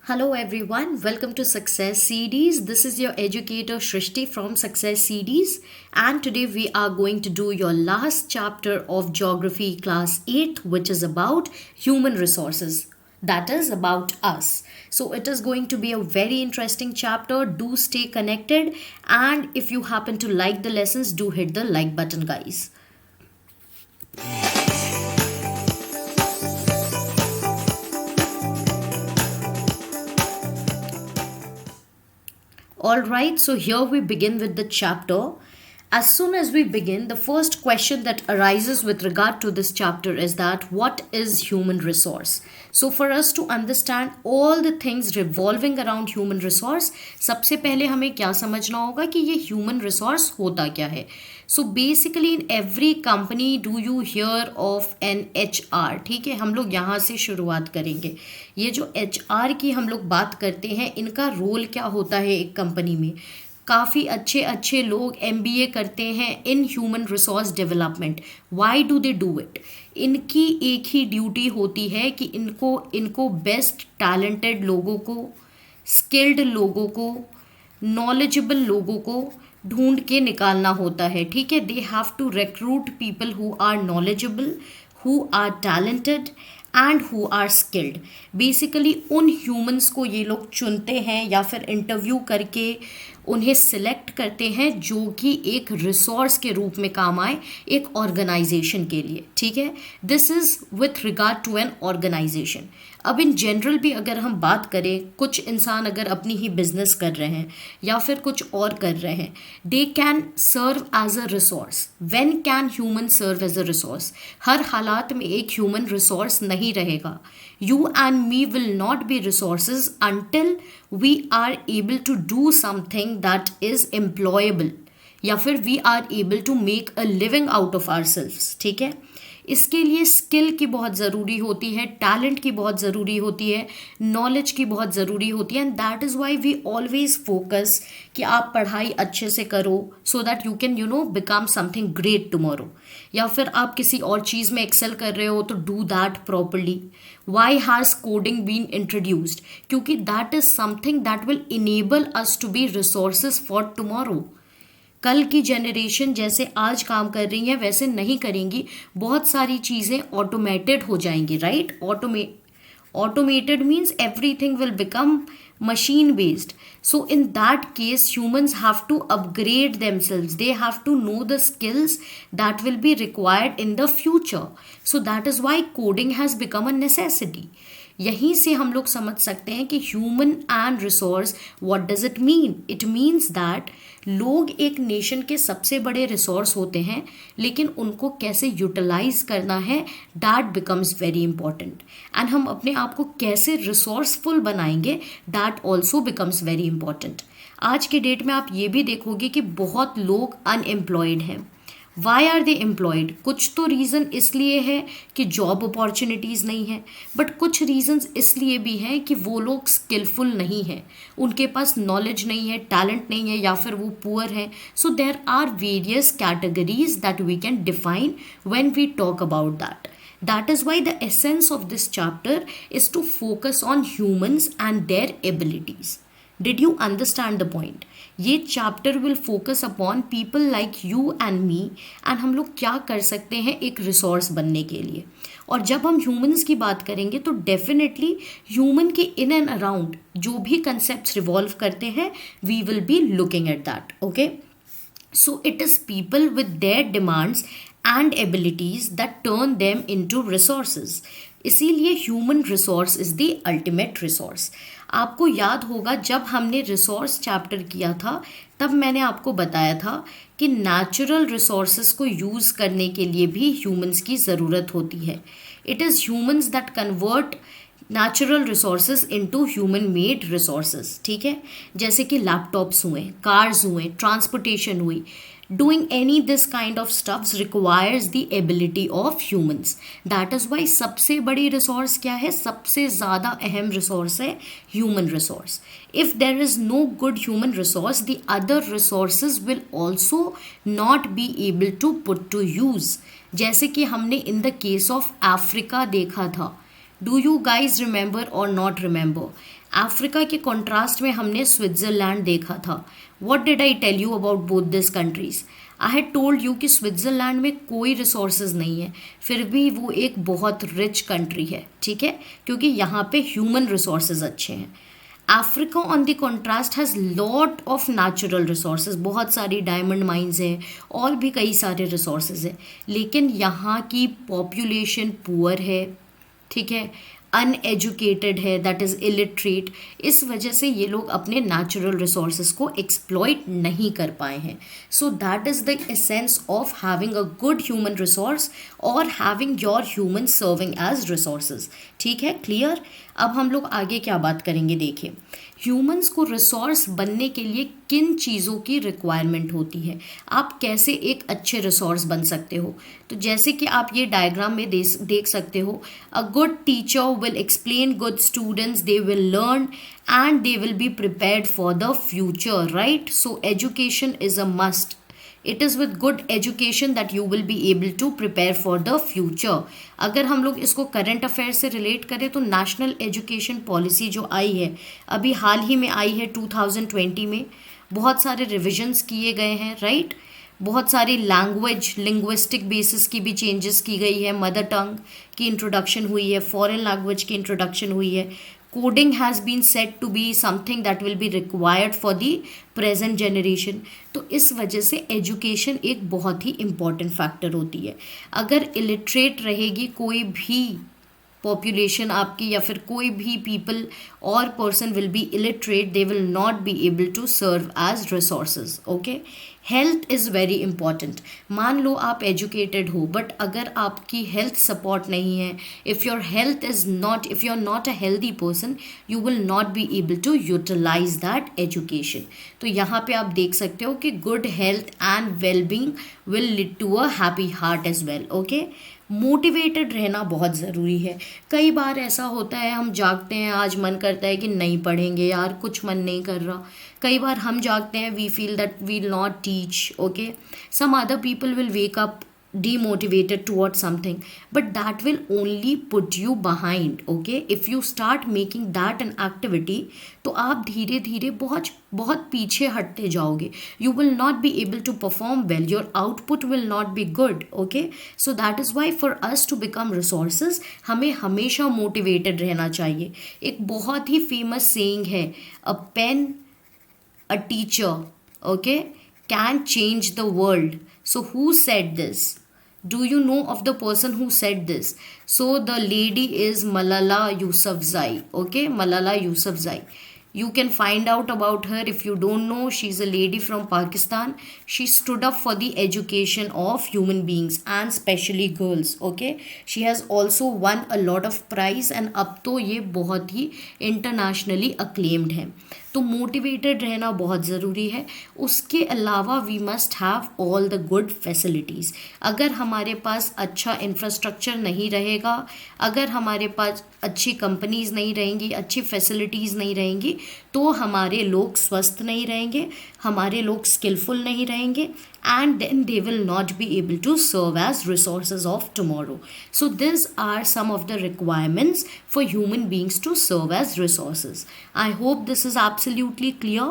Hello everyone, welcome to Success Series. This is your educator Shrishti from Success Series, and today we are going to do your last chapter of Geography Class 8, which is about human resources. That is about us. So it is going to be a very interesting chapter. Do stay connected, and if you happen to like the lessons, do hit the like button, guys. All right, so here we begin with the chapter. As soon as we begin, the first question that arises with regard to this chapter is that what is human resource? So for us to understand all the things revolving around human resource, सबसे पहले हमें क्या समझना होगा कि ये human resource होता क्या है. So basically in every company do you hear of an HR. ठीक है, हम लोग यहाँ से शुरुआत करेंगे. ये जो HR की हम लोग बात करते हैं, इनका रोल क्या होता है एक कंपनी में. काफ़ी अच्छे अच्छे लोग MBA करते हैं in human resource development. Why do they do it? इनकी एक ही ड्यूटी होती है कि इनको बेस्ट टैलेंटेड लोगों को, स्किल्ड लोगों को, नॉलेजेबल लोगों को ढूंढ के निकालना होता है. ठीक है, they have to recruit people who are knowledgeable, who are talented and who are skilled. Basically उन ह्यूमंस को ये लोग चुनते हैं या फिर इंटरव्यू करके उन्हें सिलेक्ट करते हैं जो कि एक रिसोर्स के रूप में काम आए एक ऑर्गेनाइजेशन के लिए. ठीक है, this is with regard to an organization. अब इन जनरल भी अगर हम बात करें, कुछ इंसान अगर अपनी ही बिजनेस कर रहे हैं या फिर कुछ और कर रहे हैं, they can serve as a resource. When can human serve as a resource? हर हालात में एक ह्यूमन रिसोर्स नहीं रहेगा. You and me will not be resources until we are able to do something that is employable या फिर we are able to make a living out of ourselves. ठीक है, इसके लिए स्किल की बहुत ज़रूरी होती है, टैलेंट की बहुत ज़रूरी होती है, नॉलेज की बहुत ज़रूरी होती है. And that is why we always focus कि आप पढ़ाई अच्छे से करो so that you can become something great tomorrow. या फिर आप किसी और चीज़ में एक्सेल कर रहे हो तो do that properly. Why has coding been introduced? क्योंकि that is something that will enable us to be resources for tomorrow. कल की जनरेशन जैसे आज काम कर रही है वैसे नहीं करेंगी. बहुत सारी चीज़ें ऑटोमेटेड हो जाएंगी, right? Automated means everything will become machine based. So in that case humans have to upgrade themselves. They have to know the skills that will be required in the future. So that is why coding has become a necessity. यहीं से हम लोग समझ सकते हैं कि human and resource, what does it mean? It means that लोग एक नेशन के सबसे बड़े रिसोर्स होते हैं, लेकिन उनको कैसे यूटिलाइज करना है, that becomes very important. And हम अपने आप को कैसे रिसोर्सफुल बनाएंगे, that also becomes very important. आज के डेट में आप ये भी देखोगे कि बहुत लोग अनएम्प्लॉयड हैं. Why are they employed? कुछ तो रीज़न इसलिए है कि जॉब अपॉर्चुनिटीज़ नहीं है, बट कुछ रीजंस इसलिए भी हैं कि वो लोग स्किलफुल नहीं हैं, उनके पास नॉलेज नहीं है, टैलेंट नहीं है, या फिर वो पुअर हैं. So there are various categories that we can define when we talk about that. That is why the essence of this chapter is to focus on humans and their abilities. Did you understand the point? ये chapter will focus upon people like you and me, and हम लोग क्या कर सकते हैं एक resource बनने के लिए. और जब हम ह्यूमंस की बात करेंगे तो डेफिनेटली ह्यूमन के इन एंड अराउंड जो भी कंसेप्ट रिवॉल्व करते हैं, we will be looking at that. Okay, so it is people with their demands and abilities that turn them into resources. इसीलिए human resource is the ultimate resource. आपको याद होगा जब हमने रिसोर्स चैप्टर किया था तब मैंने आपको बताया था कि नेचुरल रिसोर्सेज को यूज़ करने के लिए भी ह्यूमंस की ज़रूरत होती है. It is humans that convert natural resources into human made resources. ठीक है, जैसे कि लैपटॉप्स हुए, कार्स हुए, ट्रांसपोर्टेशन हुई. Doing any this kind of stuffs requires the ability of humans. That is why सबसे बड़ी रिसोर्स क्या है? सबसे ज़्यादा अहम रिसोर्स है human resource. If there is no good human resource, the other resources will also not be able to put to use. जैसे कि हमने in the case of Africa देखा था, डू यू गाइज रिमेंबर और not remember? Africa के contrast में हमने Switzerland देखा था. What did I tell you about both this countries? I had told you कि स्विट्जरलैंड में कोई रिसोर्सेज नहीं है, फिर भी वो एक बहुत रिच कंट्री है, ठीक है, क्योंकि यहाँ पे ह्यूमन रिसोर्सेज अच्छे हैं. Africa on the contrast has lot of natural resources, बहुत सारी डायमंड माइंस हैं और भी कई सारे रिसोर्सेज हैं, लेकिन यहाँ की पॉपुलेशन पुअर है, ठीक है, अनएजुकेटेड है, दैट इज़ इलिटरेट. इस वजह से ये लोग अपने नेचुरल रिसोर्सेज को एक्सप्लॉइट नहीं कर पाए हैं. So that is the essence of having a good human resource और having your human serving as resources. ठीक है, क्लियर? अब हम लोग आगे क्या बात करेंगे, देखिए ह्यूमंस को रिसोर्स बनने के लिए किन चीज़ों की रिक्वायरमेंट होती है, आप कैसे एक अच्छे रिसोर्स बन सकते हो. तो जैसे कि आप ये डायग्राम में देख सकते हो, a good teacher will explain good students, they will learn and they will be prepared for the future, right? So education is a must. It is with good education that you will be able to prepare for the future. अगर हम लोग इसको current affair से relate करें तो national education policy जो आई है, अभी हाल ही में आई है 2020 में, बहुत सारे रिविजन्स किए गए हैं, राइट? बहुत सारी लैंग्वेज लिंग्विस्टिक बेसिस की भी चेंजेस की गई है, मदर टंग की इंट्रोडक्शन हुई है, फॉरेन लैंग्वेज की इंट्रोडक्शन हुई है. Coding has been said to be something that will be required for the present generation. तो इस वजह से एजुकेशन एक बहुत ही इम्पॉर्टेंट फैक्टर होती है. अगर इलिटरेट रहेगी कोई भी पॉपुलेशन आपकी या फिर कोई भी पीपल और person will be illiterate, they will not be able to serve as resources. Okay, health is very important. मान लो आप एजुकेटेड हो बट अगर आपकी हेल्थ सपोर्ट नहीं है, if your health is not, if you are not a healthy person, you will not be able to utilize that education. तो यहाँ पे आप देख सकते हो कि good health and wellbeing will lead to a happy heart as well. Okay, motivated रहना बहुत ज़रूरी है. कई बार ऐसा होता है हम जागते हैं, आज मन करता है कि नहीं पढ़ेंगे यार, कुछ मन नहीं कर रहा. कई बार हम जागते हैं, we feel that we will not teach. Okay, some other people will wake up demotivated towards something, but that will only put you behind. Okay, if you start making that an activity, तो आप धीरे धीरे बहुत बहुत पीछे हटते जाओगे. You will not be able to perform well, your output will not be good. Okay, so that is why for us to become resources, हमें हमेशा motivated रहना चाहिए. एक बहुत ही famous saying है, a pen, a teacher, okay, can change the world. So who said this? Do you know of the person who said this? So the lady is Malala Yousafzai. Okay, Malala Yousafzai. You can find out about her if you don't know. She's a lady from Pakistan. She stood up for the education of human beings and especially girls. Okay, she has also won a lot of prize and अब तो ये बहुत ही internationally acclaimed है. तो motivated रहना बहुत ज़रूरी है. उसके अलावा we must have all the good facilities. अगर हमारे पास अच्छा इंफ्रास्ट्रक्चर नहीं रहेगा, अगर हमारे पास अच्छी कंपनीज़ नहीं रहेंगी, अच्छी फैसिलिटीज़ नहीं रहेंगी, तो हमारे लोग स्वस्थ नहीं रहेंगे, हमारे लोग स्किलफुल नहीं रहेंगे, and then they will not be able to serve as resources of tomorrow. So these are some of the requirements for human beings to serve as resources. I hope this is absolutely clear.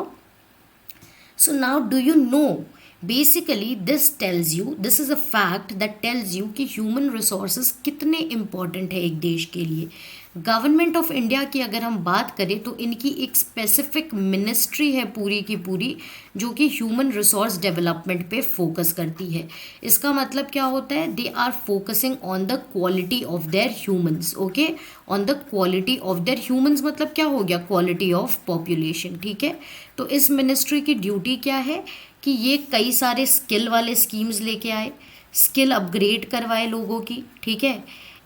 So now do you know, basically this tells you, this is a fact that tells you कि human resources कितने important है एक देश के लिए. Government of India की अगर हम बात करें तो इनकी एक स्पेसिफिक मिनिस्ट्री है पूरी की पूरी, जो कि ह्यूमन रिसोर्स डेवलपमेंट पे फोकस करती है. इसका मतलब क्या होता है, they are focusing on the quality of their humans. Okay, on the quality of their humans मतलब क्या हो गया, क्वालिटी ऑफ पॉपुलेशन. ठीक है, तो इस मिनिस्ट्री की ड्यूटी क्या है कि ये कई सारे स्किल वाले स्कीम्स लेके आए, स्किल अपग्रेड करवाए लोगों की. ठीक है,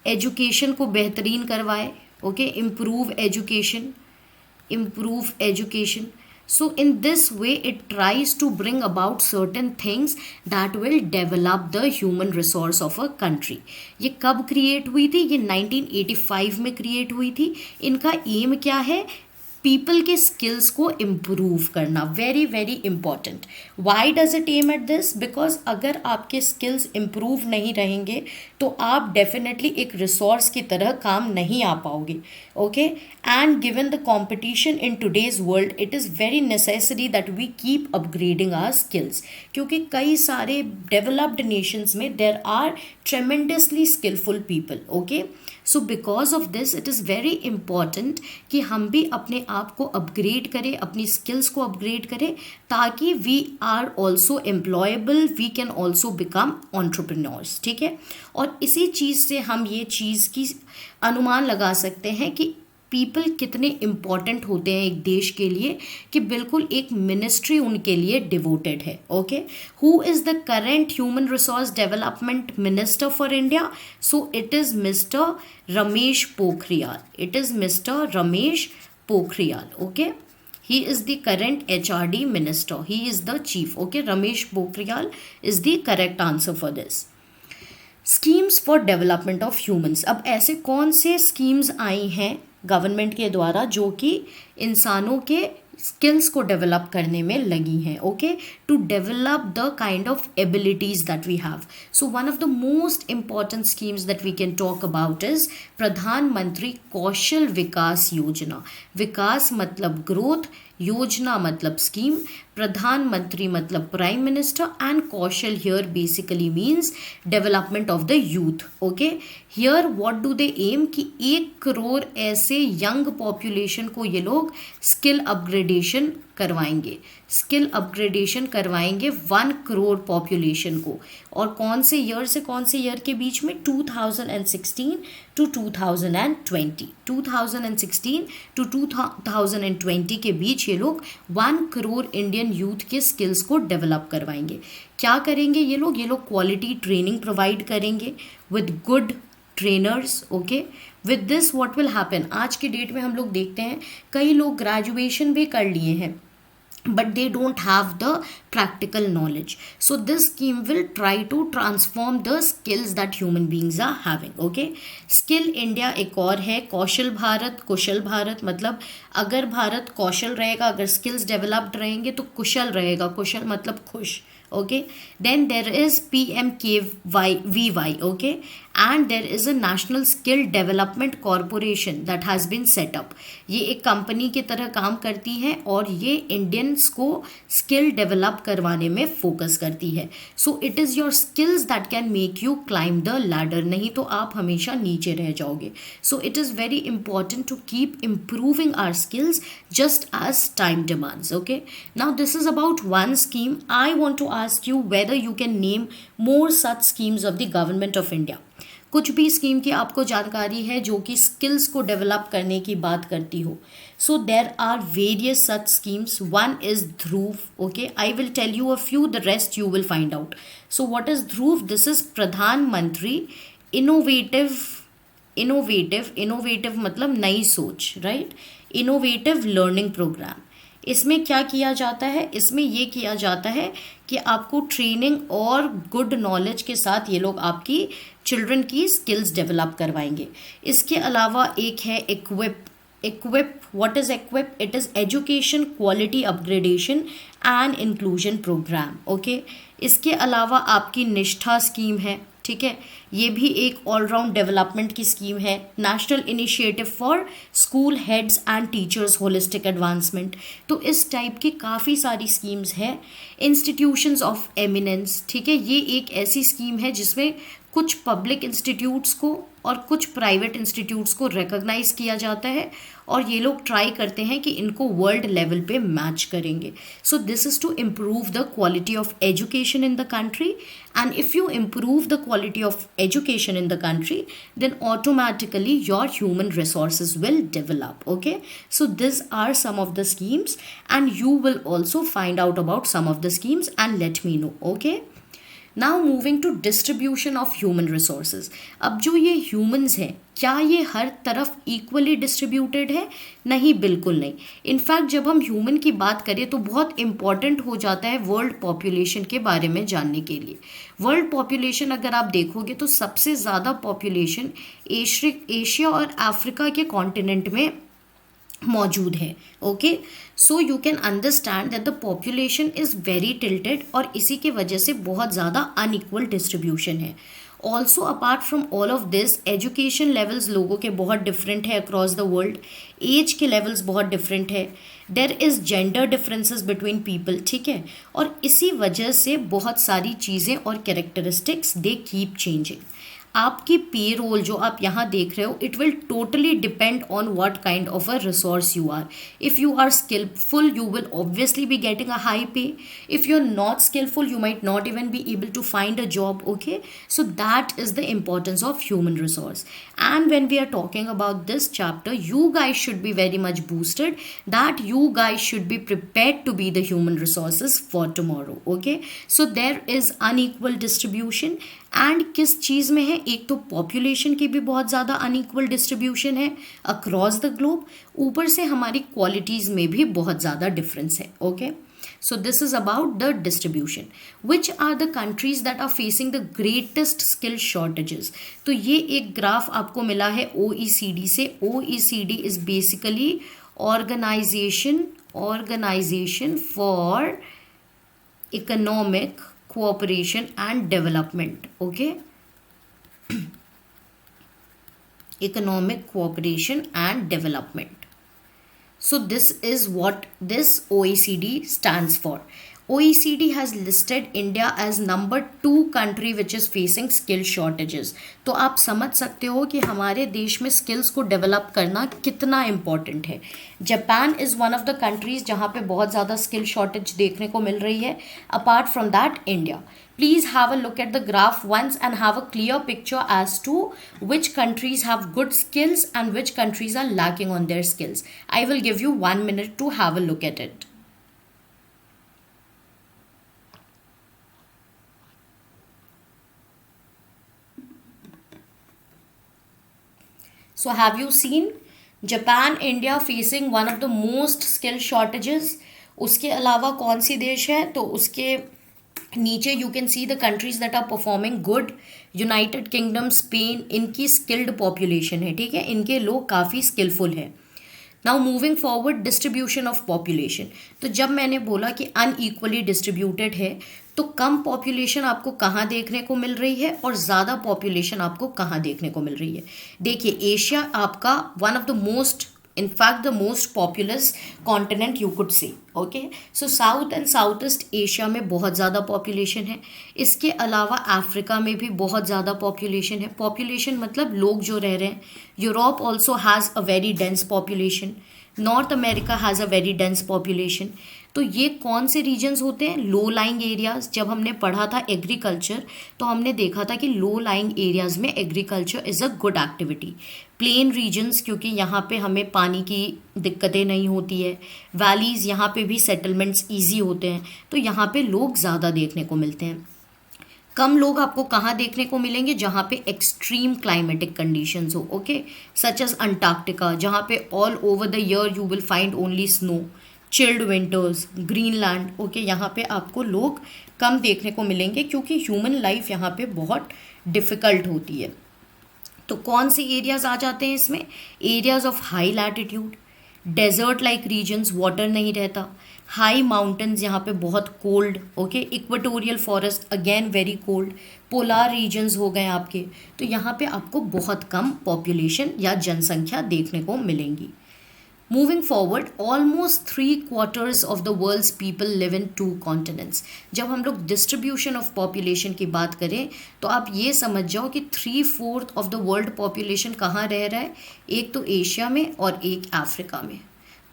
एजुकेशन को बेहतरीन करवाए. Okay, improve education. So in this way it tries to bring about certain things that will develop the human resource of a country. ये कब क्रिएट हुई थी, ये 1985 में क्रिएट हुई थी. इनका एम क्या है, पीपल के स्किल्स को इम्प्रूव करना, very very important. Why does it aim at this? Because अगर आपके स्किल्स इम्प्रूव नहीं रहेंगे तो आप डेफिनेटली एक रिसोर्स की तरह काम नहीं आ पाओगे। Okay, and given the competition in today's world it is very necessary that we keep upgrading our skills, क्योंकि कई सारे डेवलप्ड नेशंस में there are tremendously skillful people. Okay, so because of this it is very important कि हम भी अपने आप को अपग्रेड करें, अपनी स्किल्स को अपग्रेड करें, ताकि we are also employable, we can also become entrepreneurs. ठीक है, और इसी चीज़ से हम ये चीज़ की अनुमान लगा सकते हैं कि पीपल कितने इम्पॉर्टेंट होते हैं एक देश के लिए, कि बिल्कुल एक मिनिस्ट्री उनके लिए डिवोटेड है। Okay, who is the current human resource development minister for India? So it is mister Ramesh Pokhriyal. It is mister Ramesh Pokhriyal. Okay, he is the current HRD minister, he is the chief. Okay, Ramesh Pokhriyal is the correct answer for this. Schemes for development of humans. अब ऐसे कौन से schemes आई हैं government के द्वारा जो कि इंसानों के स्किल्स को डेवलप करने में लगी हैं? Okay, to develop the kind of abilities that we have. So one of the most important schemes that we can talk about is Pradhanmantri Kaushal विकास योजना। विकास मतलब ग्रोथ, योजना मतलब स्कीम, प्रधानमंत्री मतलब prime minister, and Kaushal here basically means development of the youth. Okay, here what do they aim कि 1 करोड़ ऐसे young population को ये लोग स्किल अपग्रेडेशन करवाएंगे, स्किल अपग्रेडेशन करवाएंगे 1 करोड़ पॉपुलेशन को। और कौन से ईयर से कौन से ईयर के बीच में? 2016 टू 2020, 2016 टू 2020 के बीच ये लोग 1 करोड़ इंडियन यूथ के स्किल्स को डेवलप करवाएंगे। क्या करेंगे ये लोग? ये लोग क्वालिटी ट्रेनिंग प्रोवाइड करेंगे with good trainers. Okay, with this what will happen, आज के डेट में हम लोग देखते हैं कई लोग ग्रेजुएशन भी कर लिए हैं but they don't have the practical knowledge. So this scheme will try to transform the skills that human beings are having. Okay, skill India एक और है कौशल भारत। कुशल भारत मतलब अगर भारत कौशल रहेगा, अगर स्किल्स डेवलप्ड रहेंगे तो कुशल रहेगा। कुशल मतलब खुश। Okay, then there is PMKVY. Okay, and there is a National Skill Development Corporation that has been set up. ये एक कंपनी की तरह काम करती है और ये इंडियंस को स्किल डेवलप करवाने में फोकस करती है। So it is your skills that can make you climb the ladder, नहीं तो आप हमेशा नीचे रह जाओगे। So it is very important to keep improving our skills just as time demands. Okay, now this is about one scheme. I want to ask you whether you can name more such schemes of the government of India. कुछ भी scheme की आपको जानकारी है जो कि skills को develop करने की बात करती हो? So there are various such schemes. One is Dhruv. Okay, I will tell you a few, the rest you will find out. So what is Dhruv? This is Pradhan Mantri innovative मतलब नई सोच, राइट? Innovative learning programme. इसमें क्या किया जाता है? इसमें ये किया जाता है कि आपको ट्रेनिंग और गुड नॉलेज के साथ ये लोग आपकी चिल्ड्रन की स्किल्स डेवलप करवाएंगे। इसके अलावा एक है equip. What is equip? It is education quality upgradation and inclusion programme. Okay, इसके अलावा आपकी निष्ठा स्कीम है। ठीक है, ये भी एक ऑलराउंड डेवलपमेंट की स्कीम है। National initiative for school heads and teachers holistic advancement. तो इस टाइप की काफ़ी सारी स्कीम्स हैं। इंस्टीट्यूशंस ऑफ एमिनेंस, ठीक है, ये एक ऐसी स्कीम है जिसमें कुछ पब्लिक इंस्टीट्यूट्स को और कुछ प्राइवेट इंस्टीट्यूट्स को रिकॉग्नाइज किया जाता है और ये लोग ट्राई करते हैं कि इनको वर्ल्ड लेवल पे मैच करेंगे। So this is to improve the quality of education in the country, and if you improve the quality of education in the country, then automatically your human resources will develop. Okay, so these are some of the schemes and you will also find out about some of the schemes and let me know. Okay, now moving to distribution of human resources. अब जो ये humans हैं, क्या ये हर तरफ equally distributed है? नहीं, बिल्कुल नहीं। इनफैक्ट जब हम ह्यूमन की बात करें तो बहुत इंपॉर्टेंट हो जाता है वर्ल्ड पॉपुलेशन के बारे में जानने के लिए। वर्ल्ड पॉपुलेशन अगर आप देखोगे तो सबसे ज़्यादा पॉपुलेशन एशिया और अफ्रीका के कॉन्टिनेंट में मौजूद है. Okay, so you can understand that the population is very tilted और इसी के वजह से बहुत ज़्यादा अनइक्वल डिस्ट्रीब्यूशन है. Also apart from all of this, education levels लोगों के बहुत डिफरेंट है अक्रॉस द वर्ल्ड. एज के लेवल्स बहुत डिफरेंट है. There is gender differences between people. ठीक है, और इसी वजह से बहुत सारी चीज़ें और कैरेक्टरिस्टिक्स दे कीप चेंजिंग. आपकी पे रोल जो आप यहाँ देख रहे हो, it will totally depend on what kind of a resource you are. If you are skillful you will obviously be getting a high pay. If you're not skillful you might not even be able to find a job. Okay, so that is the importance of human resource. And when we are talking about this chapter, you guys should be very much boosted, that you guys should be prepared to be the human resources for tomorrow. Okay, so there is unequal distribution. And किस चीज़ में है, एक तो population की भी बहुत ज़्यादा unequal distribution है अक्रॉस द ग्लोब, ऊपर से हमारी क्वालिटीज़ में भी बहुत ज़्यादा डिफरेंस है. Okay, so this is about the distribution. Which are the countries that are facing the greatest skill shortages. तो ये एक ग्राफ आपको मिला है OECD से. OECD is basically organization for economic cooperation and development. Okay, economic cooperation and development. So this is what this OECD stands for. OECD has listed India as number 2 country which is facing skill shortages. तो आप समझ सकते हो कि हमारे देश में skills को डेवलप करना कितना इम्पॉर्टेंट है. Japan is one of the countries जहाँ पे बहुत ज़्यादा स्किल शॉर्टेज देखने को मिल रही है. Apart from that India. Please have a look at the graph once and have a clear picture as to which countries have good skills and which countries are lacking on their skills. I will give you 1 minute to have a look at it. So have you seen Japan, India facing one of the most skill shortages. उसके अलावा कौन सी देश है, तो उसके नीचे you can see the countries that are performing good. United Kingdom, Spain, इनकी skilled population है. ठीक है, इनके लोग काफ़ी स्किलफुल है. Now moving forward, distribution of population. तो जब मैंने बोला कि अनइक्वली डिस्ट्रीब्यूटेड है, तो कम पॉपुलेशन आपको कहाँ देखने को मिल रही है और ज़्यादा पॉपुलेशन आपको कहाँ देखने को मिल रही है. देखिए, एशिया आपका one of the most, in fact the most populous continent you could say. Okay, so south and south east Asia में बहुत ज़्यादा पॉपुलेशन है. इसके अलावा अफ्रीका में भी बहुत ज़्यादा पॉपुलेशन है. पॉपुलेशन मतलब लोग जो रह रहे हैं. Europe also has a very dense population. North America has a very dense population. तो ये कौन से रीजन्स होते हैं? लो लाइंग एरियाज. जब हमने पढ़ा था एग्रीकल्चर, तो हमने देखा था कि लो लाइंग एरियाज में agriculture is a good activity. Plain regions, क्योंकि यहाँ पे हमें पानी की दिक्कतें नहीं होती है. वैलीज़, यहाँ पे भी सेटलमेंट्स ईजी होते हैं, तो यहाँ पे लोग ज़्यादा देखने को मिलते हैं. कम लोग आपको कहाँ देखने को मिलेंगे? जहाँ पे एक्सट्रीम क्लाइमेटिक कंडीशंस हो. ओके, सच एज अंटार्कटिका, जहाँ पे all over the year you will find only snow. Chilled winters, Greenland. Okay, यहाँ पे आपको लोग कम देखने को मिलेंगे क्योंकि ह्यूमन लाइफ यहाँ पे बहुत डिफ़िकल्ट होती है. तो कौन से एरियाज आ जाते हैं इसमें? Areas of high latitude, desert like regions, water नहीं रहता. हाई माउंटेन्स, यहाँ पे बहुत cold. Okay, equatorial forest, again very cold. Polar regions हो गए आपके. तो यहाँ पे आपको बहुत कम पॉपुलेशन या जनसंख्या देखने को मिलेंगी. Moving forward, almost 3/4 of the world's people live in 2 continents. जब हम लोग डिस्ट्रीब्यूशन ऑफ पॉपुलेशन की बात करें, तो आप ये समझ जाओ कि 3/4 ऑफ द वर्ल्ड पॉपुलेशन कहाँ रह रहा है. एक तो एशिया में और एक अफ्रीका में.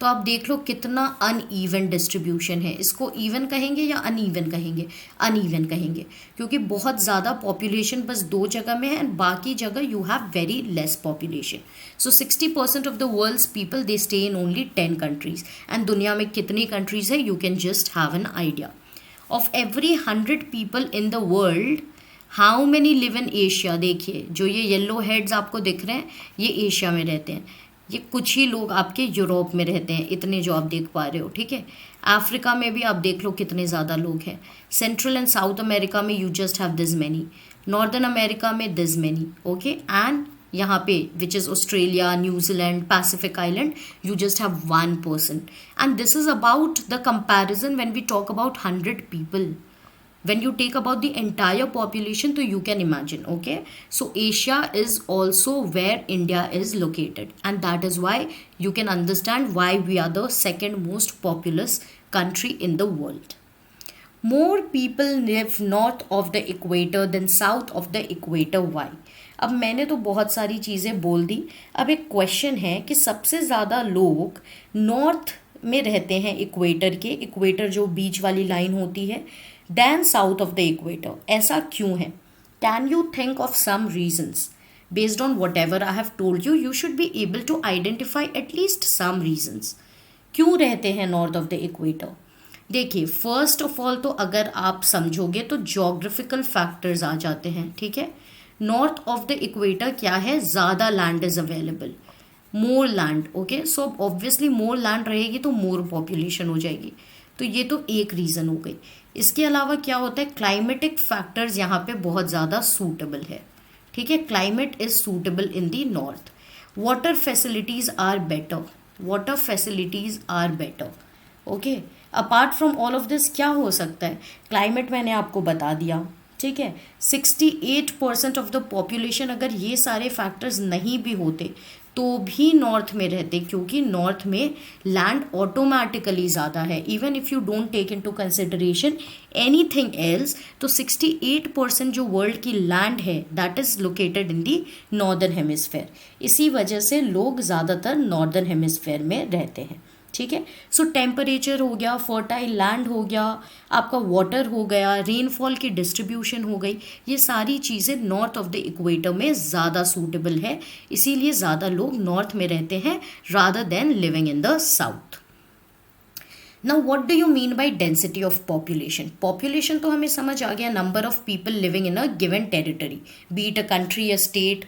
तो आप देख लो कितना अनइवन डिस्ट्रीब्यूशन है. इसको इवन कहेंगे या अनइवन कहेंगे? अनइवन कहेंगे, क्योंकि बहुत ज़्यादा पॉपुलेशन बस 2 जगह में है एंड बाकी जगह you have very less population. So 60% of the world's people they stay in only 10 countries. एंड दुनिया में कितनी कंट्रीज है? You can just have an idea. Of every 100 people in the world, how many live in Asia? देखिए, जो ये yellow heads आपको दिख रहे हैं, ये एशिया में रहते हैं. ये कुछ ही लोग आपके यूरोप में रहते हैं, इतने जो आप देख पा रहे हो. ठीक है, अफ्रीका में भी आप देख लो कितने ज़्यादा लोग हैं. सेंट्रल एंड साउथ अमेरिका में you just have this many. Northern America में दिस मैनी. ओके, एंड यहाँ पे which is Australia, New Zealand, Pacific island, you just have 1 person. And this is about the comparison when we talk about 100 people. When you take about the entire population, so you can imagine, okay? So Asia is also where India is located, and that is why you can understand why we are the second most populous country in the world. More people live north of the equator than south of the equator. Why? अब मैंने तो बहुत सारी चीज़ें बोल दी. अब एक question है कि सबसे ज़्यादा लोग नॉर्थ में रहते हैं इक्वेटर के, इक्वेटर जो बीच वाली लाइन होती है, then south of the equator. ऐसा क्यों है? Can you think of some reasons? Based on whatever I have told you, you should be able to identify at least some reasons. क्यों रहते हैं नॉर्थ ऑफ द इक्वेटर? देखिए, first of all तो अगर आप समझोगे तो जोग्राफिकल फैक्टर्स आ जाते हैं, ठीक है. नॉर्थ ऑफ द इक्वेटर क्या है? ज़्यादा land is available, more land, okay. So obviously more land रहेगी तो मोर पॉपुलेशन हो जाएगी. तो ये तो एक रीज़न हो गई. इसके अलावा क्या होता है? क्लाइमेटिक फैक्टर्स यहाँ पे बहुत ज़्यादा सूटेबल है, ठीक है. Climate is suitable in the north. Water facilities are better, water facilities are better, okay. Apart from all of this क्या हो सकता है? क्लाइमेट मैंने आपको बता दिया, ठीक है. 68% ऑफ द पॉपुलेशन अगर ये सारे फैक्टर्स नहीं भी होते तो भी नॉर्थ में रहते, क्योंकि नॉर्थ में लैंड ऑटोमेटिकली ज़्यादा है. Even if you don't take into consideration anything else, तो 68% जो वर्ल्ड की लैंड है that is located in the northern hemisphere. इसी वजह से लोग ज़्यादातर नॉर्दर्न हेमिस्फेयर में रहते हैं, ठीक है. सो टेम्परेचर हो गया, फर्टाइल लैंड हो गया, आपका वाटर हो गया, रेनफॉल की डिस्ट्रीब्यूशन हो गई, ये सारी चीज़ें नॉर्थ ऑफ द इक्वेटर में ज़्यादा सूटेबल है. इसीलिए ज़्यादा लोग नॉर्थ में रहते हैं rather than living in the south. Now what do you mean by density of population? Population तो हमें समझ आ गया, number of people living in a given territory, B it a country या स्टेट.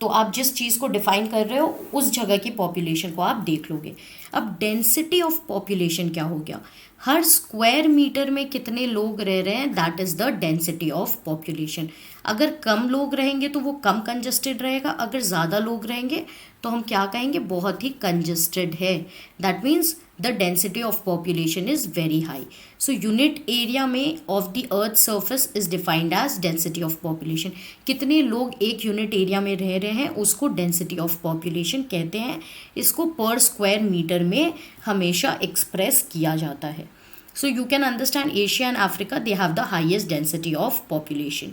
तो आप जिस चीज़ को डिफाइन कर रहे हो उस जगह की पॉपुलेशन को आप देख लोगे. अब डेंसिटी ऑफ पॉपुलेशन क्या हो गया? हर स्क्वायर मीटर में कितने लोग रह रहे हैं, that is the density of population. अगर कम लोग रहेंगे तो वो कम कंजस्टेड रहेगा, अगर ज़्यादा लोग रहेंगे तो हम क्या कहेंगे? बहुत ही कंजस्टेड है. That means the density of population is very high. So unit area में of the earth surface is defined as density of population. कितने लोग एक यूनिट एरिया में रह रहे हैं उसको डेंसिटी ऑफ पॉपुलेशन कहते हैं. इसको पर स्क्वायर मीटर में हमेशा एक्सप्रेस किया जाता है. सो you can understand Asia and Africa, they have the highest density of population.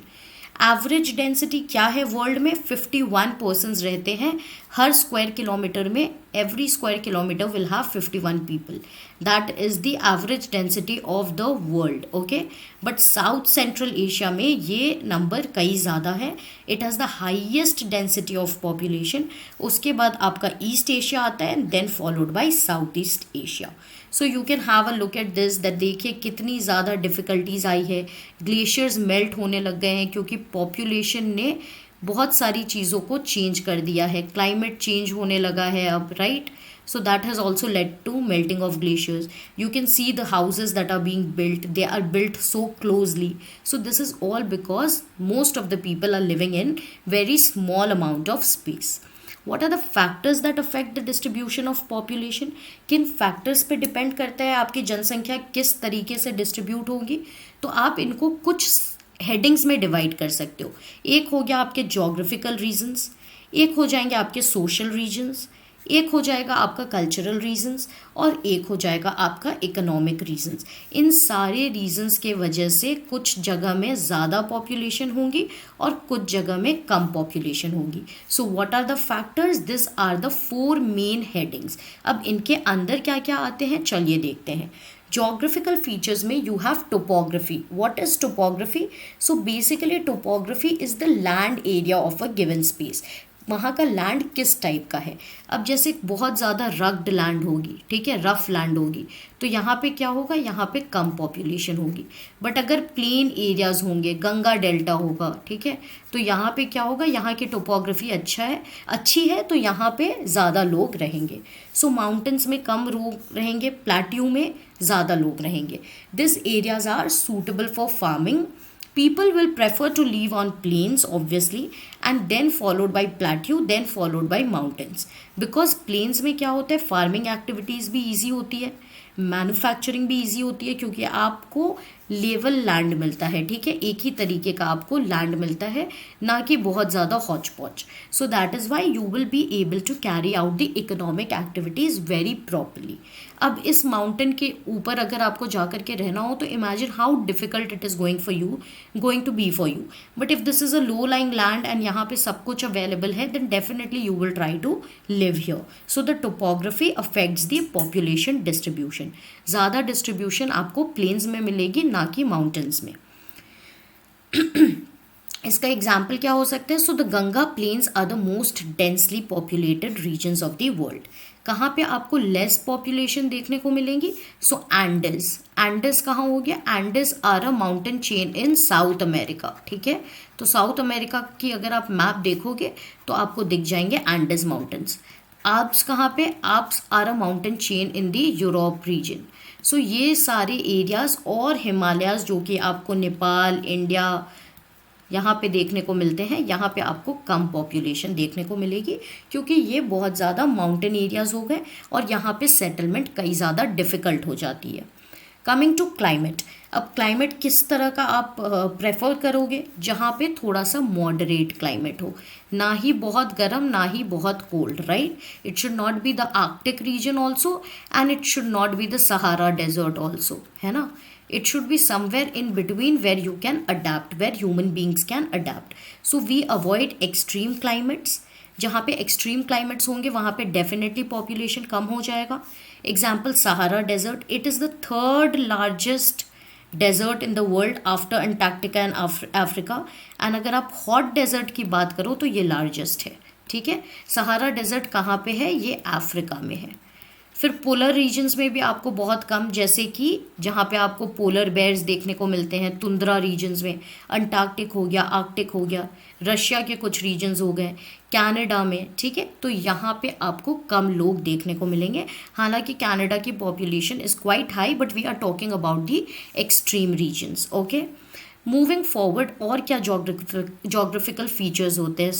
Average density क्या है वर्ल्ड में? 51 पर्सन्स रहते हैं हर स्क्वायर किलोमीटर में. Every square kilometre will have 51 people. That is the average density of the world, okay. But south central Asia में ये number कई ज़्यादा है. It has the highest density of population. उसके बाद आपका ईस्ट एशिया आता है, then followed by south east Asia. So you can have a look at this, that देखिए कितनी ज़्यादा डिफ़िकल्टीज आई है. ग्लेशियर्स मेल्ट होने लग गए हैं क्योंकि पॉपुलेशन ने बहुत सारी चीज़ों को चेंज कर दिया है. क्लाइमेट चेंज होने लगा है अब, right. So that has also led to melting of glaciers. You can see the houses that are being built, they are built so closely. So this is all because most of the people are living in very small amount of space. What are the factors that affect the distribution of population? किन factors पे depend करता है आपकी जनसंख्या किस तरीके से distribute होगी? तो आप इनको कुछ हेडिंग्स में डिवाइड कर सकते हो. एक हो गया आपके जोग्राफिकल रीजन्स, एक हो जाएंगे आपके सोशल रीजन्स, एक हो जाएगा आपका कल्चरल रीजन्स, और एक हो जाएगा आपका इकोनॉमिक रीजन्स. इन सारे रीजन्स के वजह से कुछ जगह में ज़्यादा पॉपुलेशन होगी और कुछ जगह में कम पॉपुलेशन होगी. So what are the factors? This are the 4 main headings. अब इनके अंदर क्या क्या आते हैं चलिए देखते हैं. Geographical features में you have topography. What is topography? So basically topography is the land area of a given space. वहाँ का लैंड किस टाइप का है. अब जैसे बहुत ज़्यादा रग्ड लैंड होगी, ठीक है, रफ लैंड होगी, तो यहाँ पे क्या होगा? यहाँ पे कम पॉपुलेशन होगी. बट अगर प्लेन एरियाज़ होंगे, गंगा डेल्टा होगा, ठीक है, तो यहाँ पे क्या होगा? यहाँ की टोपोग्राफी अच्छी है तो यहाँ पे ज़्यादा लोग रहेंगे. सो माउंटेन्स में कम लोग रहेंगे, प्लेट्यू में ज़्यादा लोग रहेंगे. This areas are suitable for farming. People will prefer to live on plains obviously, and then followed by plateau, then followed by mountains. Because plains में क्या होता है, फार्मिंग एक्टिविटीज़ भी ईजी होती है, मैन्युफैक्चरिंग भी ईजी होती है, क्योंकि आपको लेवल लैंड मिलता है, ठीक है, एक ही तरीके का आपको लैंड मिलता है, ना कि बहुत ज़्यादा hotchpotch. So that is why you will be able to carry out the economic activities very properly. अब इस माउंटेन के ऊपर अगर आपको जा करके रहना हो तो imagine how difficult it is going to be for you. But if this is a low lying land and यहाँ पे सब कुछ अवेलेबल है, then definitely you will try to live here. So the topography affects the population distribution. ज़्यादा डिस्ट्रीब्यूशन आपको plains में मिलेगी, ना कि माउंटेन्स में। इसका एग्जाम्पल क्या हो सकता है? So the Ganga plains are the most densely populated regions of the world. कहाँ पे आपको लेस पॉपुलेशन देखने को मिलेंगी? सो एंडीज, एंडीज कहाँ हो गया? Andes are a mountain chain in South America, ठीक है। तो साउथ अमेरिका की अगर आप मैप देखोगे तो आपको दिख जाएंगे एंडीज माउंटेन्स। आल्प्स कहाँ पे? Alps are a mountain chain in the Europe region. सो ये सारे एरियाज और हिमालयाज जो कि आपको नेपाल, इंडिया यहाँ पे देखने को मिलते हैं, यहाँ पे आपको कम पॉपुलेशन देखने को मिलेगी, क्योंकि ये बहुत ज़्यादा माउंटेन एरियाज हो गए और यहाँ पे सेटलमेंट कई ज़्यादा डिफ़िकल्ट हो जाती है। कमिंग टू क्लाइमेट, अब क्लाइमेट किस तरह का आप प्रेफर करोगे? जहाँ पे थोड़ा सा मॉडरेट क्लाइमेट हो, ना ही बहुत गर्म ना ही बहुत cold, right. It should not be the Arctic region also and it should not be the Sahara desert also, है ना। It should be somewhere in between where you can adapt, where human beings can adapt. So we avoid extreme climates. जहाँ पे extreme climates होंगे वहाँ पे definitely population कम हो जाएगा। Example Sahara desert, it is the third largest desert in the world after Antarctica and Africa. And अगर आप हॉट डेजर्ट की बात करो तो ये लार्जेस्ट है, ठीक है। सहारा डेजर्ट कहाँ पे है? ये अफ्रीका में है। फिर पोलर रीजन्स में भी आपको बहुत कम, जैसे कि जहाँ पे आपको पोलर बेयर्स देखने को मिलते हैं तुंद्रा रीजन्स में, अंटार्कटिक हो गया, आर्कटिक हो गया, रशिया के कुछ रीजन्स हो गए, कनाडा में, ठीक है। तो यहाँ पे आपको कम लोग देखने को मिलेंगे। हालांकि कनाडा की population is quite high, but we are talking about the extreme regions, okay. Moving forward, और क्या जोग्राफिकल फीचर्स होते हैं?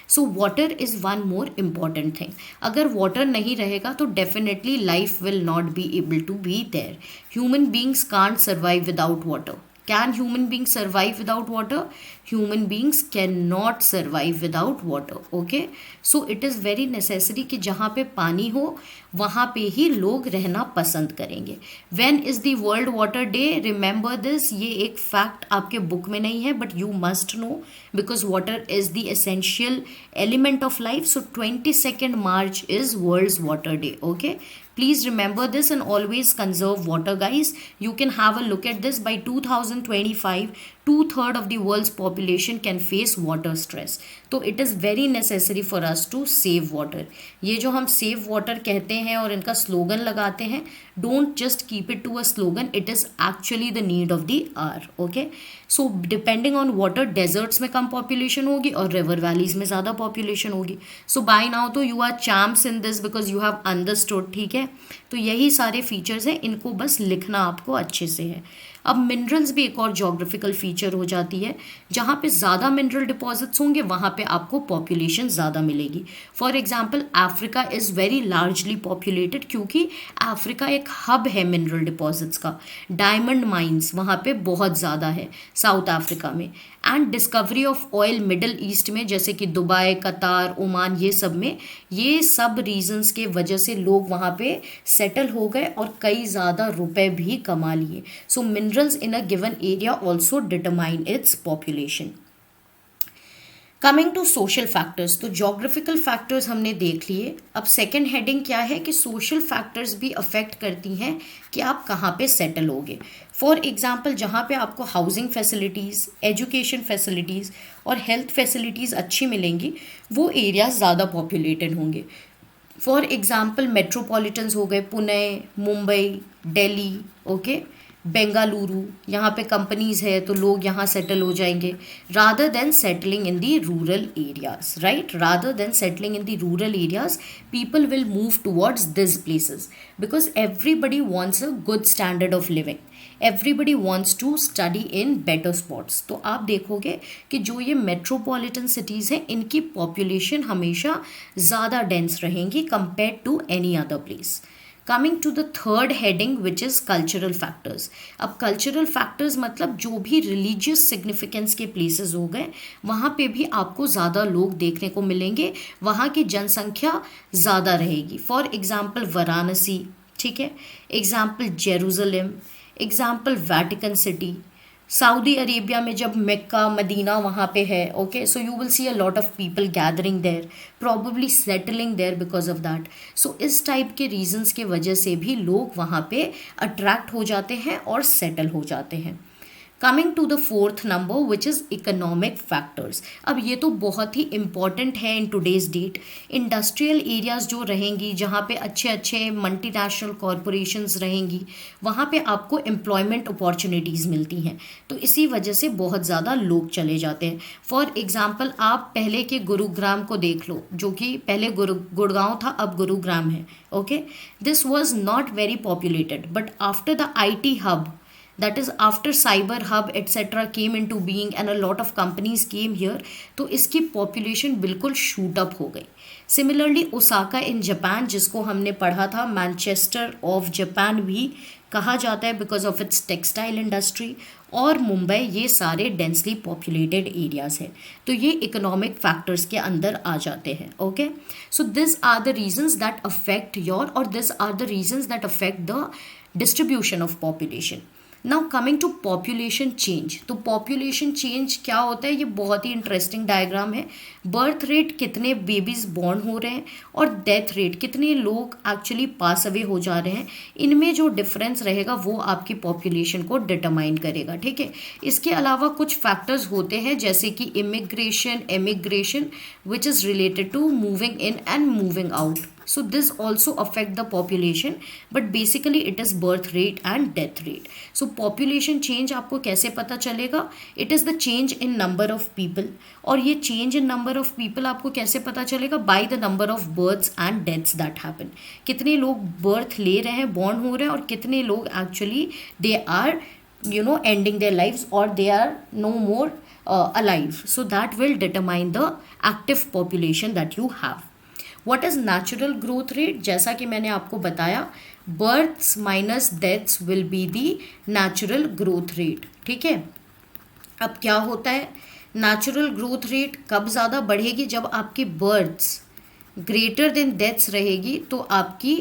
So water is one more important thing. अगर वाटर नहीं रहेगा तो definitely life will not be able to be there. Human beings can't survive without water. Can human beings survive without water? Human beings can not survive without water, okay. So it is very necessary कि जहाँ पे पानी हो वहाँ पे ही लोग रहना पसंद करेंगे। When is the world water day? Remember this, ये एक फैक्ट आपके बुक में नहीं है but you must know, because water is the essential element of life. So 22 March is world's water day, okay. Please remember this and always conserve water, guys. You can have a look at this. By 2025, 2/3 of the world's population can face water stress. तो it is very necessary for us to save water. ये जो हम save water कहते हैं और इनका slogan लगाते हैं, don't just keep it to a slogan. It is actually the need of the hour. Okay. So depending on water, deserts में कम population होगी और river valleys में ज़्यादा population होगी. So by now तो you are champs in this because you have understood, ठीक है। तो यही सारे फीचर्स हैं, इनको बस लिखना आपको अच्छे से है। अब मिनरल्स भी एक और जोग्राफिकल फीचर हो जाती है। जहाँ पे ज़्यादा मिनरल डिपॉजिट्स होंगे वहाँ पे आपको पॉपुलेशन ज़्यादा मिलेगी। For example Africa is very largely populated, क्योंकि अफ्रीका एक हब है मिनरल डिपॉजिट्स का। डायमंड माइंस वहाँ पे बहुत ज़्यादा है साउथ अफ्रीका में। And discovery of oil middle east में, जैसे कि दुबई, कतार, ओमान, ये सब में, ये सब रीजंस के वजह से लोग वहाँ पे सेटल हो गए और कई ज़्यादा रुपए भी कमा लिए। So minerals in a given area also determine its population. Coming to social factors, तो जोग्राफिकल फैक्टर्स हमने देख लिए। अब सेकेंड हेडिंग क्या है कि सोशल फैक्टर्स भी अफेक्ट करती हैं कि आप कहाँ पे सेटल होगे। फॉर एग्जांपल, जहाँ पे आपको हाउसिंग फैसिलिटीज़, एजुकेशन फैसिलिटीज़ और हेल्थ फैसिलिटीज़ अच्छी मिलेंगी, वो एरियाज ज़्यादा पॉपुलेटेड होंगे। फॉर एग्जांपल मेट्रोपॉलिटन्स हो गए, पुणे, मुंबई, दिल्ली, ओके। बेंगलुरु, यहाँ पे कंपनीज है तो लोग यहाँ सेटल हो जाएंगे, rather than settling in the rural areas, right, rather than settling in the rural areas people will move towards this places because everybody wants a good standard of living, everybody wants to study in better spots. तो आप देखोगे कि जो ये metropolitan cities हैं इनकी population हमेशा ज़्यादा डेंस रहेंगी compare to any other place. Coming to the third heading which is cultural factors. अब कल्चरल फैक्टर्स मतलब जो भी रिलीजियस सिग्निफिकेंस के प्लेसेस हो गए वहाँ पे भी आपको ज़्यादा लोग देखने को मिलेंगे, वहाँ की जनसंख्या ज़्यादा रहेगी। फॉर एग्ज़ाम्पल वाराणसी, ठीक है, example Jerusalem, example Vatican city, Saudi Arabia में जब मक्का मदीना वहाँ पे है, okay, so you will see a lot of people gathering there, probably settling there because of that. So इस टाइप के रीजंस के वजह से भी लोग वहाँ पे अट्रैक्ट हो जाते हैं और सेटल हो जाते हैं। Coming to the fourth number which is economic factors. अब ये तो बहुत ही इंपॉर्टेंट है in today's date. Industrial areas जो रहेंगी जहाँ पे अच्छे अच्छे मल्टीनेशनल कॉरपोरेशंस रहेंगी वहाँ पे आपको एम्प्लॉयमेंट अपॉर्चुनिटीज़ मिलती हैं, तो इसी वजह से बहुत ज़्यादा लोग चले जाते हैं। फॉर एग्ज़ाम्पल आप पहले के गुरुग्राम को देख लो, जो कि पहले गुड़गांव था अब गुरुग्राम है, okay, this was not very populated but after the IT hub, that is after cyber hub etc came into being and a lot of companies came here, तो इसकी पॉपुलेशन बिल्कुल शूट अप हो गई। सिमिलरली ओसाका इन जापान, जिसको हमने पढ़ा था Manchester of Japan भी कहा जाता है because of its textile industry, और मुंबई, ये सारे डेंसली पॉपुलेटेड एरियाज हैं, तो ये इकोनॉमिक फैक्टर्स के अंदर आ जाते हैं। Okay, so this are the reasons that affect your, और this are the reasons that affect the distribution of population. Now coming to population change. तो पॉपुलेशन चेंज क्या होता है, ये बहुत ही इंटरेस्टिंग डायग्राम है। बर्थ रेट, कितने बेबीज बॉर्न हो रहे हैं, और डेथ रेट, कितने लोग एक्चुअली पास अवे हो जा रहे हैं, इनमें जो डिफरेंस रहेगा वो आपकी पॉपुलेशन को डिटरमाइन करेगा, ठीक है। इसके अलावा कुछ फैक्टर्स होते हैं जैसे कि immigration, emigration which is related to moving in and moving out, so this also affect the population but basically it is birth rate and death rate. So population change आपको कैसे पता चलेगा, it is the change in number of people, और ये change in number of people आपको कैसे पता चलेगा, by the number of births and deaths that happen। कितने लोग birth ले रहे हैं, born हो रहे हैं, और कितने लोग actually they are ending their lives or they are no more alive, so that will determine the active population that you have। What is natural growth rate, जैसा कि मैंने आपको बताया births minus deaths will be the natural growth rate, ठीक है। अब क्या होता है, नेचुरल ग्रोथ रेट कब ज़्यादा बढ़ेगी, जब आपकी बर्थ्स ग्रेटर देन डेथ्स रहेगी तो आपकी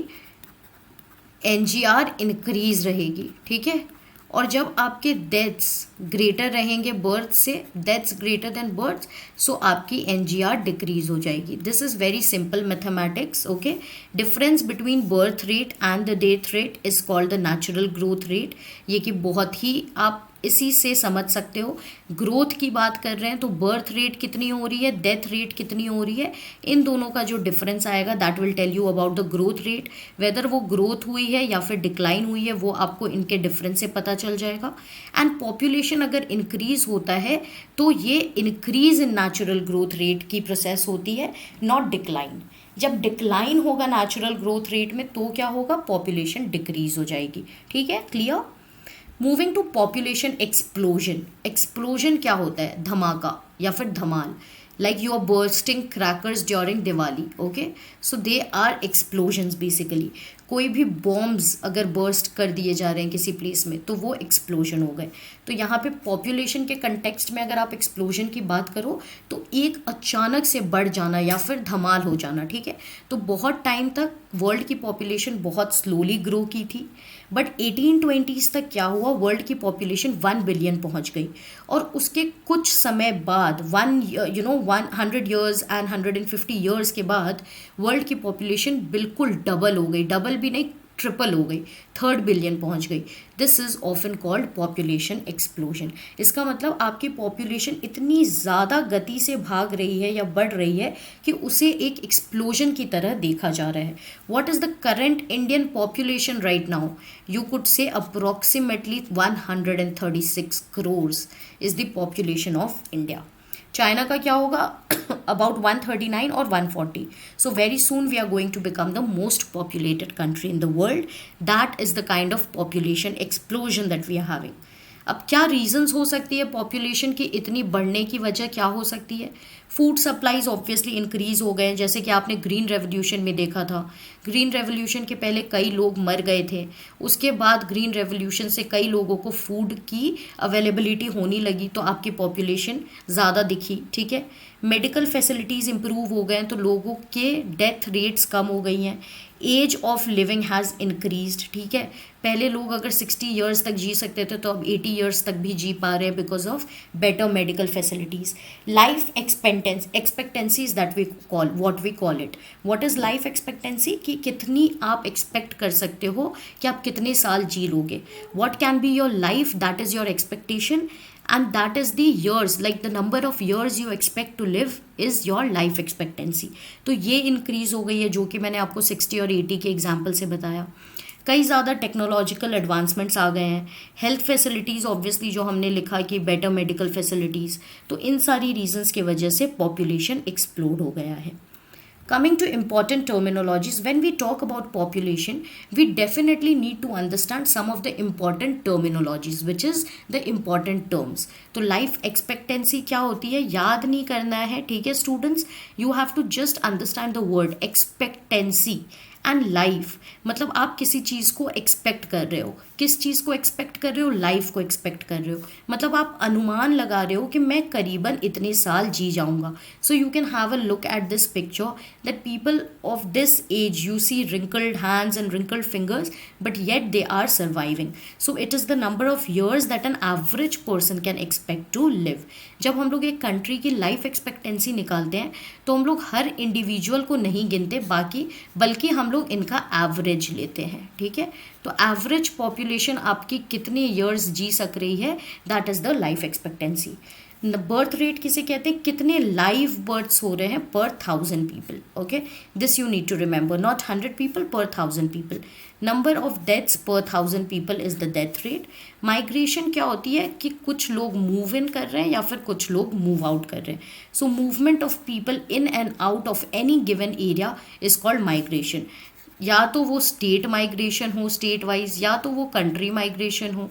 NGR इंक्रीज रहेगी, ठीक है। और जब आपके डेथ्स ग्रेटर रहेंगे बर्थ से, डेथ्स ग्रेटर देन बर्थ, सो आपकी NGR डिक्रीज हो जाएगी। This is very simple mathematics, okay. Difference between birth rate and the death rate is called the natural growth rate. ये कि बहुत ही आप इसी से समझ सकते हो, ग्रोथ की बात कर रहे हैं तो बर्थ रेट कितनी हो रही है, डेथ रेट कितनी हो रही है, इन दोनों का जो डिफरेंस आएगा that will tell you about the growth rate. Whether वो ग्रोथ हुई है या फिर डिक्लाइन हुई है वो आपको इनके डिफरेंस से पता चल जाएगा। एंड पॉपुलेशन अगर इंक्रीज होता है तो ये increase in natural growth rate की प्रोसेस होती है, नॉट डिक्लाइन। जब डिक्लाइन होगा नेचुरल ग्रोथ रेट में तो क्या होगा, पॉपुलेशन डिक्रीज हो जाएगी, ठीक है, clear. Moving to population explosion. Explosion क्या होता है, धमाका या फिर धमाल, like you are bursting crackers during Diwali, okay, so they are explosions basically। कोई भी बॉम्ब्स अगर बर्स्ट कर दिए जा रहे हैं किसी प्लेस में तो वो एक्सप्लोजन हो गए। तो यहाँ पे पॉपुलेशन के कंटेक्स्ट में अगर आप एक्सप्लोजन की बात करो तो एक अचानक से बढ़ जाना या फिर धमाल हो जाना, ठीक है। तो बहुत टाइम तक वर्ल्ड की पॉपुलेशन बहुत स्लोली ग्रो की थी, बट 1820s तक क्या हुआ, वर्ल्ड की पॉपुलेशन 1 बिलियन पहुंच गई, और उसके कुछ समय बाद 100 years एंड 150 years के बाद वर्ल्ड की पॉपुलेशन बिल्कुल डबल हो गई, डबल भी नहीं ट्रिपल हो गई, 3rd बिलियन पहुंच गई। This is often called population explosion. इसका मतलब आपकी पॉपुलेशन इतनी ज़्यादा गति से भाग रही है या बढ़ रही है कि उसे एक एक्सप्लोजन की तरह देखा जा रहा है। What is the current Indian population right now? You could say approximately 136 crores is the population of India. China का क्या होगा? अबाउट 139 और 140। So very soon we are going to become the most populated country in the world. That is the kind of population explosion that we are having. अब क्या reasons हो सकती है population की इतनी बढ़ने की वजह क्या हो सकती है? फूड सप्लाईज ऑब्वियसली इंक्रीज हो गए हैं, जैसे कि आपने ग्रीन रेवोल्यूशन में देखा था। ग्रीन रेवोल्यूशन के पहले कई लोग मर गए थे, उसके बाद ग्रीन रेवोल्यूशन से कई लोगों को फूड की अवेलेबिलिटी होने लगी तो आपकी पॉपुलेशन ज़्यादा दिखी, ठीक है। मेडिकल फैसिलिटीज़ इंप्रूव हो गए हैं तो लोगों के डेथ रेट्स कम हो गई हैं। Age of living has increased, ठीक है। पहले लोग अगर 60 ईयर्स तक जी सकते थे तो अब 80 ईयर्स तक भी जी पा रहे हैं because of better medical facilities. Life expectancy is that we call what we call it. What is life expectancy? कि कितनी आप एक्सपेक्ट कर सकते हो कि आप कितने साल जी लोगे। What can be your life, that is your expectation, and that is the years, like the number of years you expect to live is your life expectancy। तो ये इंक्रीज हो गई है, जो कि मैंने आपको 60 और 80 के एग्जाम्पल से बताया। कई ज़्यादा टेक्नोलॉजिकल एडवांसमेंट्स आ गए हैं। हेल्थ फैसिलिटीज़ ऑब्वियसली जो हमने लिखा कि बेटर मेडिकल फैसिलिटीज़, तो इन सारी रीजंस की वजह से पॉपुलेशन एक्सप्लोड हो गया है। Coming to important terminologies, when we talk about population, we definitely need to understand some of the important terminologies, which is the important terms. तो life expectancy क्या होती है याद नहीं करना है, ठीक है students. You have to just understand the word expectancy and life. मतलब आप किसी चीज़ को एक्सपेक्ट कर रहे हो। किस चीज़ को एक्सपेक्ट कर रहे हो? लाइफ को एक्सपेक्ट कर रहे हो। मतलब आप अनुमान लगा रहे हो कि मैं करीबन इतने साल जी जाऊंगा। So you can have a look at this picture that people of this age you see wrinkled hands and wrinkled fingers but yet they are surviving. So it is the number of years that an average person can expect to live. जब हम लोग एक country की life expectancy निकालते हैं तो हम लोग हर इंडिविजुअल को नहीं गिनते बल्कि हम लोग इनका एवरेज लेते हैं, ठीक है। तो एवरेज पॉपुलेशन आपकी कितने ईयर्स जी सक रही है, that is the life expectancy. Birth rate किसे कहते हैं? कितने लाइव बर्थ्स हो रहे हैं per 1000 people, okay. This you need to remember, not 100 people per 1000 people. Number of deaths per 1000 people is the death rate. Migration क्या होती है कि कुछ लोग मूव इन कर रहे हैं या फिर कुछ लोग मूव आउट कर रहे हैं। So movement of people in and out of any given area is called migration. या तो वो स्टेट माइग्रेशन हो स्टेट वाइज, या तो वो कंट्री माइग्रेशन हो,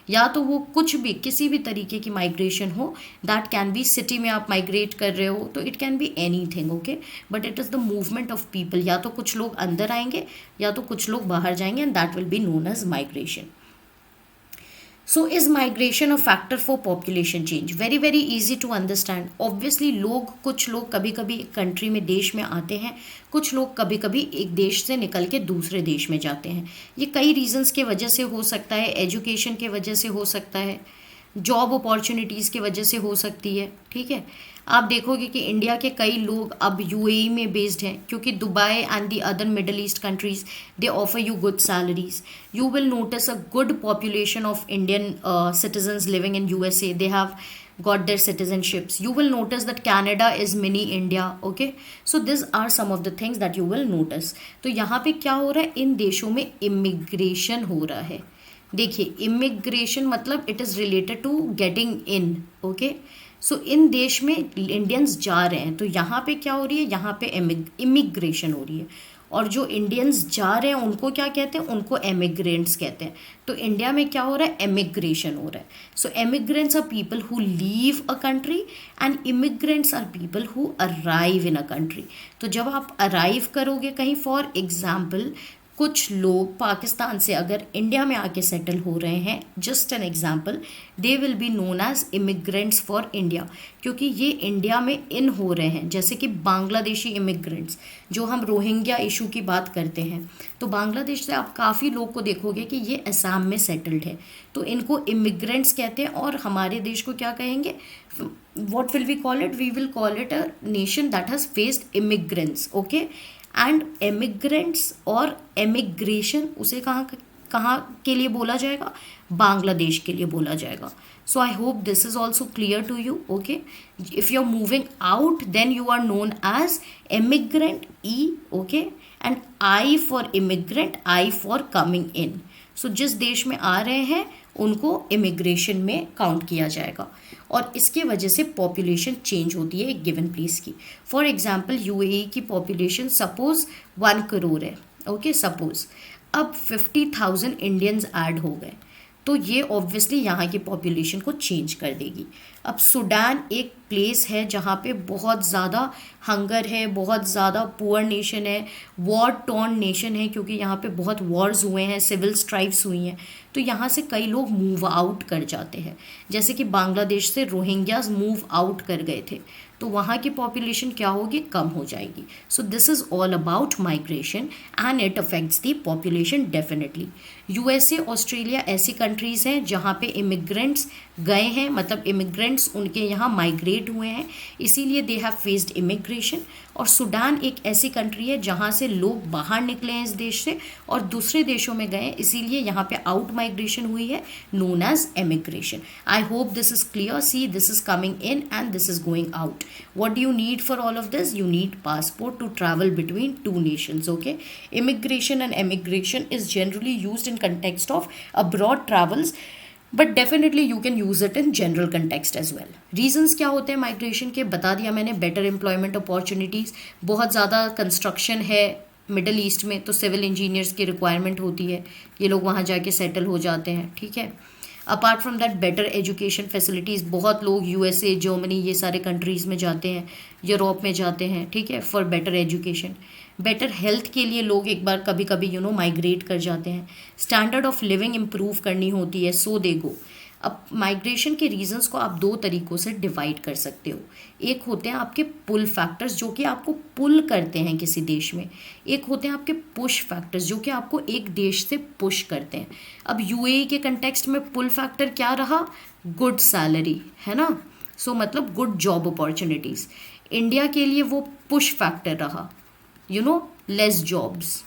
या तो वो कुछ भी किसी भी तरीके की माइग्रेशन हो। दैट कैन बी सिटी में आप माइग्रेट कर रहे हो तो it can be any thing, okay. But it is the movement of people. या तो कुछ लोग अंदर आएंगे या तो कुछ लोग बाहर जाएंगे and that will be known as migration. So is migration a factor for population change? Very very easy to understand. Obviously कुछ लोग कभी कभी एक कंट्री में देश में आते हैं, कुछ लोग कभी कभी एक देश से निकल के दूसरे देश में जाते हैं। ये कई रीजंस के वजह से हो सकता है, एजुकेशन के वजह से हो सकता है, जॉब अपॉर्चुनिटीज़ की वजह से हो सकती है, ठीक है। आप देखोगे कि इंडिया के कई लोग अब यूएई में बेस्ड हैं क्योंकि Dubai and the other middle east countries they offer you good salaries. You will notice a good population of Indian citizens living in USA. They have got their citizenships. You will notice that Canada is mini India, okay. So these are some of the things that you will notice. तो यहाँ पे क्या हो रहा है, इन देशों में immigration हो रहा है। देखिए इमिग्रेशन मतलब it is related to getting in, okay. So इन देश में इंडियंस जा रहे हैं तो यहाँ पे क्या हो रही है, यहाँ पे इमिग्रेशन हो रही है। और जो इंडियंस जा रहे हैं उनको क्या कहते हैं, उनको एमिग्रेंट्स कहते हैं। तो इंडिया में क्या हो रहा है, एमिग्रेशन हो रहा है। So emigrants are people who leave a country and immigrants are people who arrive in a country. तो जब आप अराइव करोगे कहीं, फॉर एग्जाम्पल कुछ लोग पाकिस्तान से अगर इंडिया में आके सेटल हो रहे हैं, just an example, they will be known as immigrants for India, क्योंकि ये इंडिया में इन हो रहे हैं। जैसे कि बांग्लादेशी इमिग्रेंट्स, जो हम रोहिंग्या इशू की बात करते हैं, तो बांग्लादेश से आप काफ़ी लोग को देखोगे कि ये असम में सेटल्ड है, तो इनको इमिग्रेंट्स कहते हैं। और हमारे देश को क्या कहेंगे, what will we call it, we will call it a nation that has faced immigrants, okay. And emigrants और एमिग्रेशन उसे कहाँ कहाँ के लिए बोला जाएगा, बांग्लादेश के लिए बोला जाएगा. So I hope this is also clear to you. Okay, if you're moving out then you are known as immigrant, E. Okay, and I for immigrant, I for coming in. So जिस देश में आ रहे हैं उनको immigration में count किया जाएगा और इसके वजह से पॉपुलेशन चेंज होती है एक गिवन प्लेस की. फॉर एग्जांपल यूएई की पॉपुलेशन सपोज 1 करोड़ है. ओके, सपोज अब 50,000 इंडियंस ऐड हो गए तो ये ऑब्वियसली यहाँ की पॉपुलेशन को चेंज कर देगी. अब सूडान एक प्लेस है जहाँ पे बहुत ज़्यादा हंगर है, बहुत ज़्यादा पुअर नेशन है, वॉर टॉर्न नेशन है क्योंकि यहाँ पे बहुत वॉर्स हुए हैं, सिविल स्ट्राइव्स हुई हैं, तो यहाँ से कई लोग मूव आउट कर जाते हैं. जैसे कि बांग्लादेश से रोहिंग्याज मूव आउट कर गए थे तो वहाँ की पॉपुलेशन क्या होगी, कम हो जाएगी. सो this is all about migration and it affects the population definitely. USA, Australia ऐसी कंट्रीज़ हैं जहाँ पे इमिग्रेंट्स गए हैं, मतलब इमिग्रेंट्स उनके यहाँ माइग्रेट हुए हैं, इसीलिए दे हैव फेस्ड इमिग्रेशन. और सूडान एक ऐसी कंट्री है जहाँ से लोग बाहर निकले हैं इस देश से और दूसरे देशों में गए, इसीलिए यहाँ पे आउट माइग्रेशन हुई है, known as immigration. I hope this is clear. See, this is coming in and this is going out. What do you need for all of this? You need passport to travel between two nations. Okay, immigration and emigration is generally used in context of abroad travels, but definitely you can use it in general context as well. Reasons क्या होते हैं migration के, बता दिया मैंने. Better employment opportunities, बहुत ज़्यादा construction है मिडल ईस्ट में तो सिविल इंजीनियर्स की रिक्वायरमेंट होती है, ये लोग वहाँ जाके सेटल हो जाते हैं. ठीक है. Apart from that better education facilities, बहुत लोग यूएसए, जर्मनी ये सारे कंट्रीज़ में जाते हैं, यूरोप में जाते हैं. ठीक है, for better education. Better health के लिए लोग एक बार कभी कभी माइग्रेट कर जाते हैं. स्टैंडर्ड ऑफ लिविंग इम्प्रूव करनी होती है, सो दे गो. अब माइग्रेशन के रीजंस को आप 2 तरीक़ों से डिवाइड कर सकते हो. एक होते हैं आपके पुल फैक्टर्स जो कि आपको पुल करते हैं किसी देश में, एक होते हैं आपके पुश फैक्टर्स जो कि आपको एक देश से पुश करते हैं. अब यूएई के कंटेक्स्ट में पुल फैक्टर क्या रहा, गुड सैलरी, है ना. सो मतलब गुड जॉब अपॉर्चुनिटीज़. इंडिया के लिए वो पुश फैक्टर रहा, लेस जॉब्स.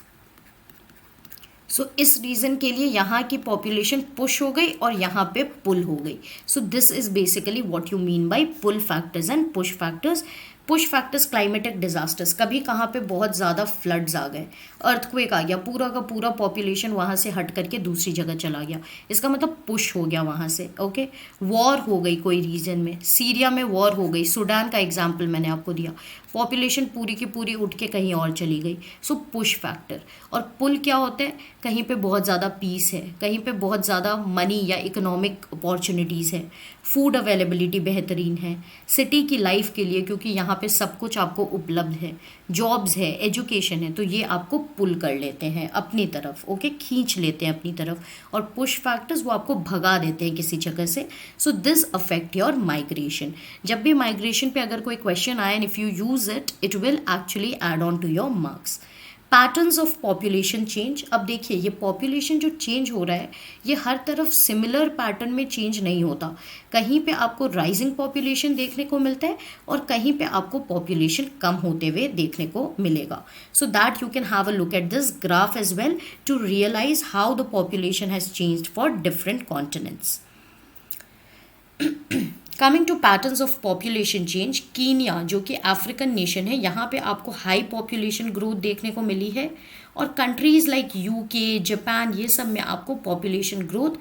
सो इस रीज़न के लिए यहाँ की पॉपुलेशन पुश हो गई और यहाँ पे पुल हो गई. So this is basically what you mean by pull factors and push factors. Push factors, climatic disasters, कभी कहाँ पे बहुत ज़्यादा फ्लड्स आ गए, अर्थक्वेक आ गया, पूरा का पूरा पॉपुलेशन वहाँ से हट करके दूसरी जगह चला गया, इसका मतलब पुश हो गया वहाँ से. ओके, वॉर हो गई कोई रीजन में, सीरिया में वॉर हो गई, सूडान का एग्जाम्पल मैंने आपको दिया, पॉपुलेशन पूरी की पूरी उठ के कहीं और चली गई. सो पुश फैक्टर. और पुल क्या होते हैं, कहीं पे बहुत ज़्यादा पीस है, कहीं पे बहुत ज़्यादा मनी या इकोनॉमिक अपॉर्चुनिटीज़ है, फूड अवेलेबिलिटी बेहतरीन है, सिटी की लाइफ के लिए क्योंकि यहाँ पे सब कुछ आपको उपलब्ध है, जॉब्स है, एजुकेशन है, तो ये आपको पुल कर लेते हैं अपनी तरफ. ओके, खींच लेते हैं अपनी तरफ. और पुश फैक्टर्स वो आपको भगा देते हैं किसी जगह से. So this affect your migration. जब भी माइग्रेशन पे अगर कोई क्वेश्चन आए and if you use it, it will actually add on to your marks. Patterns of population change. अब देखिए, ये पॉपुलेशन जो चेंज हो रहा है ये हर तरफ सिमिलर पैटर्न में चेंज नहीं होता. कहीं पे आपको राइजिंग पॉपुलेशन देखने को मिलता है और कहीं पे आपको पॉपुलेशन कम होते हुए देखने को मिलेगा. So that you can have a look at this graph as well to realise how the population has changed for different continents. Coming to patterns of population change, Kenya जो कि अफ्रीकन नेशन है, यहाँ पे आपको high population growth देखने को मिली है. और कंट्रीज़ लाइक यूके, जापान, ये सब में आपको पॉपुलेशन ग्रोथ